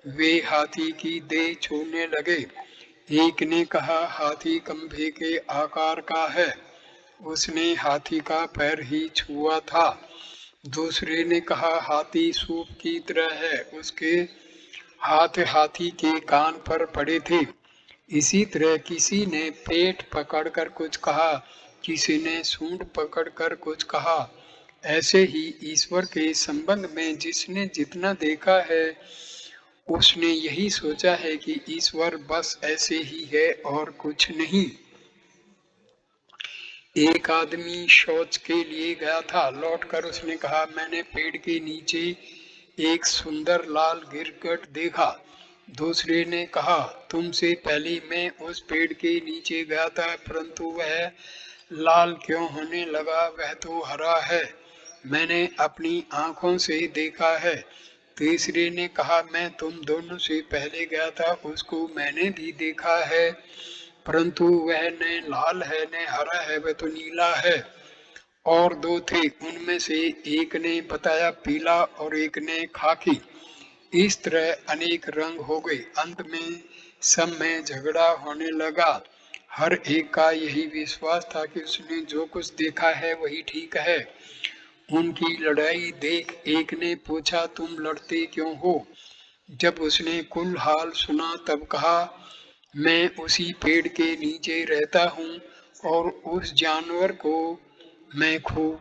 वे हाथी की देह छूने लगे। एक ने कहा हाथी खंभे के आकार का है। उसने हाथी का पैर ही छुआ था। दूसरे ने कहा हाथी सूप की तरह है, उसके हाथ हाथी के कान पर पड़े थे। इसी तरह किसी ने पेट पकड़कर कुछ कहा, किसी ने सूंड पकड़कर कुछ कहा। ऐसे ही ईश्वर के संबंध में जिसने जितना देखा है उसने यही सोचा है कि ईश्वर बस ऐसे ही है और कुछ नहीं। एक आदमी शौच के लिए गया था। लौटकर उसने कहा मैंने पेड़ के नीचे एक सुंदर लाल गिरगिट देखा। दूसरे ने कहा तुमसे पहले मैं उस पेड़ के नीचे गया था, परंतु वह लाल क्यों होने लगा, वह तो हरा है, मैंने अपनी आंखों से देखा है। तीसरे ने कहा मैं तुम दोनों से पहले गया था, उसको मैंने भी देखा है, परंतु वह न लाल है न हरा है, वह तो नीला है। और दो थे, उनमें से एक ने बताया पीला और एक ने खाकी। इस तरह अनेक रंग हो गए। अंत में सब में झगड़ा होने लगा। हर एक का यही विश्वास था कि उसने जो कुछ देखा है वही ठीक है। उनकी लड़ाई देख एक ने पूछा तुम लड़ते क्यों हो। जब उसने कुल हाल सुना तब कहा मैं उसी पेड़ के नीचे रहता हूँ और उस जानवर को मैं खूब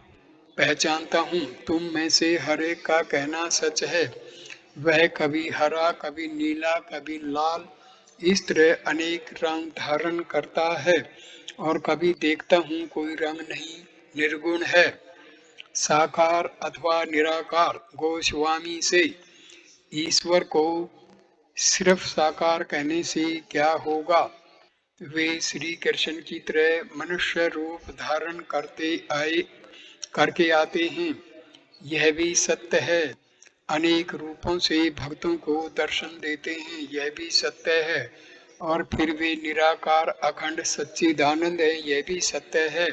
पहचानता हूँ। तुम में से हर एक का कहना सच है। वह कभी हरा, कभी नीला, कभी लाल, इस तरह अनेक रंग धारण करता है, और कभी देखता हूँ कोई रंग नहीं, निर्गुण है। साकार अथवा निराकार। गोस्वामी से ईश्वर को सिर्फ साकार कहने से क्या होगा। वे श्री कृष्ण की तरह मनुष्य रूप धारण करके आते हैं, यह भी सत्य है। अनेक रूपों से भक्तों को दर्शन देते हैं, यह भी सत्य है। और फिर वे निराकार अखंड सच्चिदानंद है, यह भी सत्य है।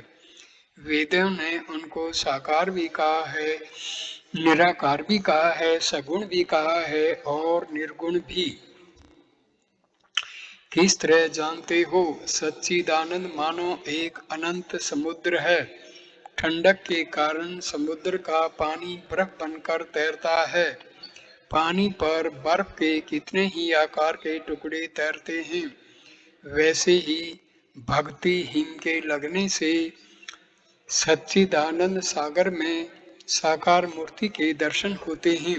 वेदों ने उनको साकार भी कहा है, निराकार भी कहा है, सगुण भी कहा है और निर्गुण भी। किस तरह जानते हो। सच्चिदानंद मानो एक अनंत समुद्र है। ठंडक के कारण समुद्र का पानी बर्फ बनकर तैरता है। पानी पर बर्फ के कितने ही आकार के टुकड़े तैरते हैं। वैसे ही भक्ति हिम के लगने से सच्चिदानंद सागर में साकार मूर्ति के दर्शन होते हैं।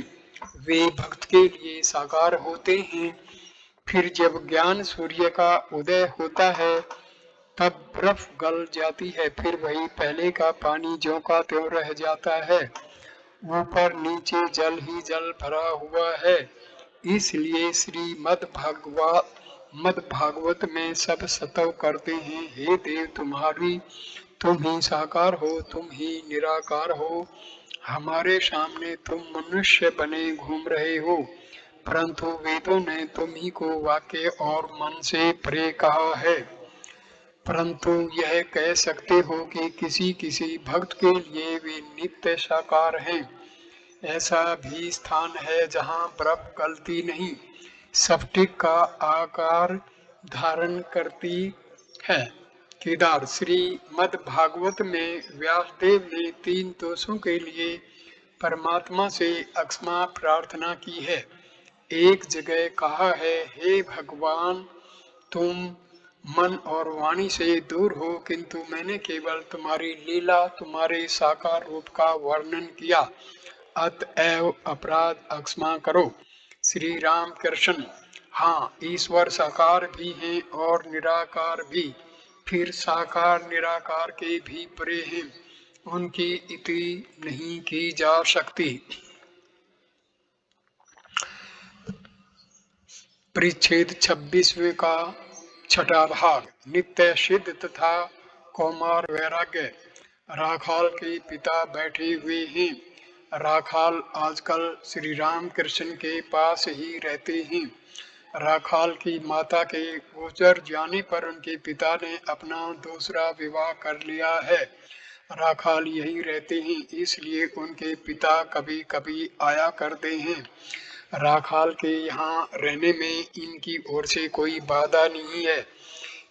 वे भक्त के लिए साकार होते हैं। फिर जब ज्ञान सूर्य का उदय होता है तब बर्फ गल जाती है, फिर वही पहले का पानी ज्यों का त्यों रह जाता है। ऊपर नीचे जल ही जल भरा हुआ है। इसलिए श्रीमद् भगवत मद भागवत में सब स्तव करते हैं, हे देव तुम्हारी, तुम ही साकार हो, तुम ही निराकार हो। हमारे सामने तुम मनुष्य बने घूम रहे हो, परंतु वेदों ने तुम ही को वाक्य और मन से परे कहा है। परंतु यह कह सकते हो कि किसी किसी भक्त के लिए वे नित्य साकार हैं। ऐसा भी स्थान है जहाँ बर्फ गलती नहीं, स्फटिक का आकार धारण करती है। केदार श्रीमद् भागवत में व्यासदेव ने 3 दोषों के लिए परमात्मा से अक्षमा प्रार्थना की है। एक जगह कहा है, हे भगवान, तुम मन और वाणी से दूर हो, किंतु मैंने केवल तुम्हारी लीला, तुम्हारे साकार रूप का वर्णन किया, अतएव अपराध अक्षमा करो। श्री राम कृष्ण, हाँ, ईश्वर साकार भी हैं और निराकार भी, फिर साकार निराकार के भी परे हैं, उनकी इति नहीं की जा सकती। परिच्छेद 26वें का छठा भाग, नित्य सिद्ध तथा कौमार वैराग्य। राखाल के पिता बैठे हुए हैं। राखाल आजकल श्री राम कृष्ण के पास ही रहते हैं। राखाल की माता के गुजर जाने पर उनके पिता ने अपना दूसरा विवाह कर लिया है। राखाल यहीं रहते हैं, इसलिए उनके पिता कभी कभी आया करते हैं। राखाल के यहाँ रहने में इनकी ओर से कोई बाधा नहीं है।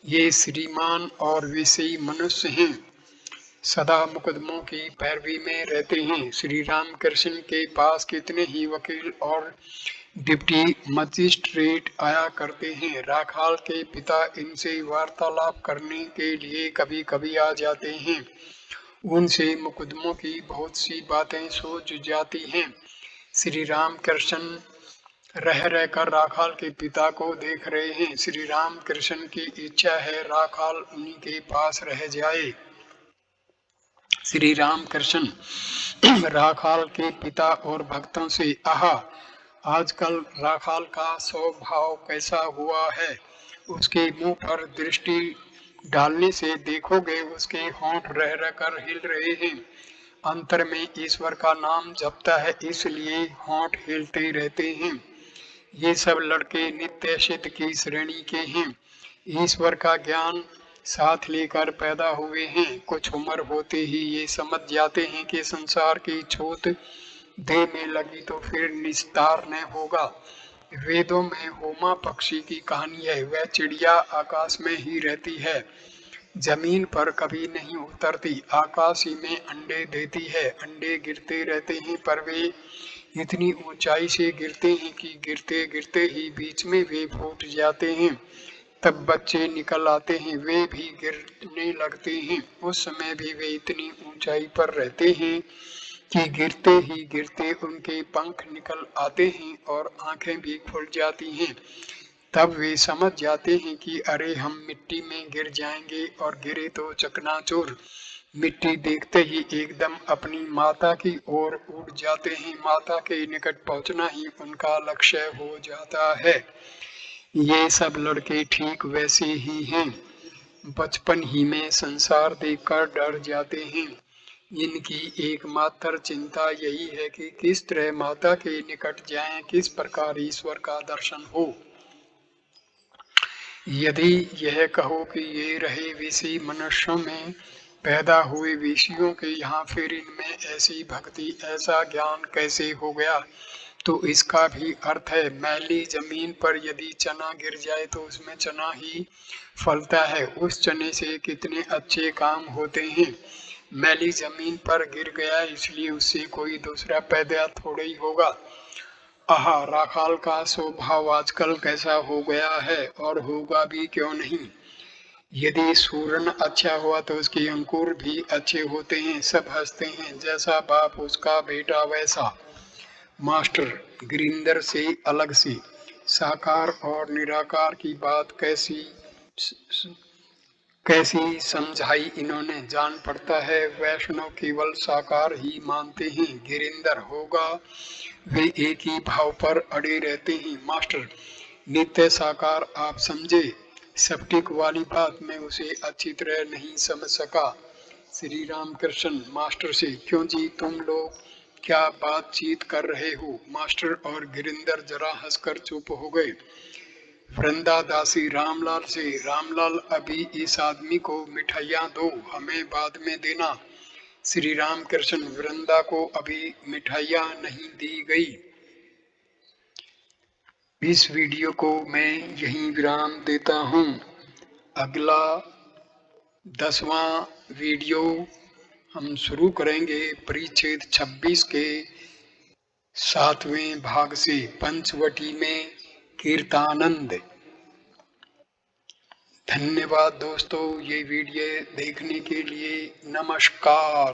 ये श्रीमान और विषयी मनुष्य हैं, सदा मुकदमों की पैरवी में रहते हैं। श्री राम कृष्ण के पास कितने ही वकील और डिप्टी मजिस्ट्रेट आया करते हैं। राखाल के पिता इनसे वार्तालाप करने के लिए कभी कभी आ जाते हैं। उनसे मुकदमों की बहुत सी बातें सूझ जाती हैं। श्री राम कृष्ण रह रहकर राखाल के पिता को देख रहे हैं। श्री राम कृष्ण की इच्छा है राखाल उन्हीं के पास रह जाए। श्री राम कृष्ण राखाल के पिता और भक्तों से, आहा, आजकल राखाल का स्वभाव कैसा हुआ है। उसके मुंह पर दृष्टि डालने से देखोगे उसके होंठ रह रहकर हिल रहे हैं। अंतर में ईश्वर का नाम जपता है, इसलिए होंठ हिलते रहते हैं। ये सब लड़के नित्य सिद्ध की श्रेणी के हैं। ईश्वर का ज्ञान साथ लेकर पैदा हुए हैं। कुछ उम्र होते ही ये समझ जाते हैं कि संसार की छूत देह में लगी तो फिर निस्तार न होगा। वेदों में होमा पक्षी की कहानी है। वह चिड़िया आकाश में ही रहती है, जमीन पर कभी नहीं उतरती, आकाश ही में अंडे देती है। अंडे गिरते रहते हैं, पर वे इतनी ऊंचाई से गिरते हैं कि गिरते गिरते ही बीच में वे फूट जाते हैं। तब बच्चे निकल आते हैं, वे भी गिरने लगते हैं। उस समय भी वे इतनी ऊंचाई पर रहते हैं कि गिरते ही गिरते उनके पंख निकल आते हैं और आंखें भी खुल जाती हैं। तब वे समझ जाते हैं कि अरे, हम मिट्टी में गिर जाएंगे, और गिरे तो चकनाचूर। मिट्टी देखते ही एकदम अपनी माता की ओर उड़ जाते हैं। माता के निकट पहुंचना ही उनका लक्ष्य हो जाता है। ये सब लड़के ठीक वैसे ही हैं। बचपन ही में संसार देखकर डर जाते हैं। इनकी एकमात्र चिंता यही है कि किस तरह माता के निकट जाएं, किस प्रकार ईश्वर का दर्शन हो। यदि यह कहो कि ये रहे विषय मनुष्यों में पैदा हुए विषयों के यहाँ, फिर इनमें ऐसी भक्ति, ऐसा ज्ञान कैसे हो गया, तो इसका भी अर्थ है मैली जमीन पर यदि चना गिर जाए तो उसमें चना ही फलता है। उस चने से कितने अच्छे काम होते हैं। मैली जमीन पर गिर गया इसलिए उससे कोई दूसरा पैदा थोड़ा ही होगा। आहा, राखाल का स्वभाव आजकल कैसा हो गया है, और होगा भी क्यों नहीं। यदि सूरन अच्छा हुआ तो उसके अंकुर भी अच्छे होते हैं। सब हंसते हैं, जैसा बाप उसका बेटा वैसा। मास्टर गिरिंदर से अलग से साकार और निराकार की बात कैसी समझाई इन्होंने। जान पड़ता है वैष्णव केवल साकार ही मानते हैं। गिरिंदर होगा वे एक ही भाव पर अड़े रहते हैं। मास्टर नित्य साकार आप समझे। स्फटिक वाली बात मैं उसे अच्छी तरह नहीं समझ सका। श्री रामकृष्ण मास्टर से, क्यों जी तुम लोग क्या बातचीत कर रहे हो? मास्टर और गिरिंदर जरा हंसकर चुप हो गए। वृंदा दासी रामलाल से, रामलाल अभी इस आदमी को मिठाइयाँ दो, हमें बाद में देना। श्री रामकृष्ण, वृंदा को अभी मिठाइयाँ नहीं दी गई। इस वीडियो को मैं यहीं विराम देता हूँ। अगला 10वां वीडियो हम शुरू करेंगे परिच्छेद 26 के 7वें भाग से, पंचवटी में कीर्तानंद। धन्यवाद दोस्तों, ये वीडियो देखने के लिए। नमस्कार।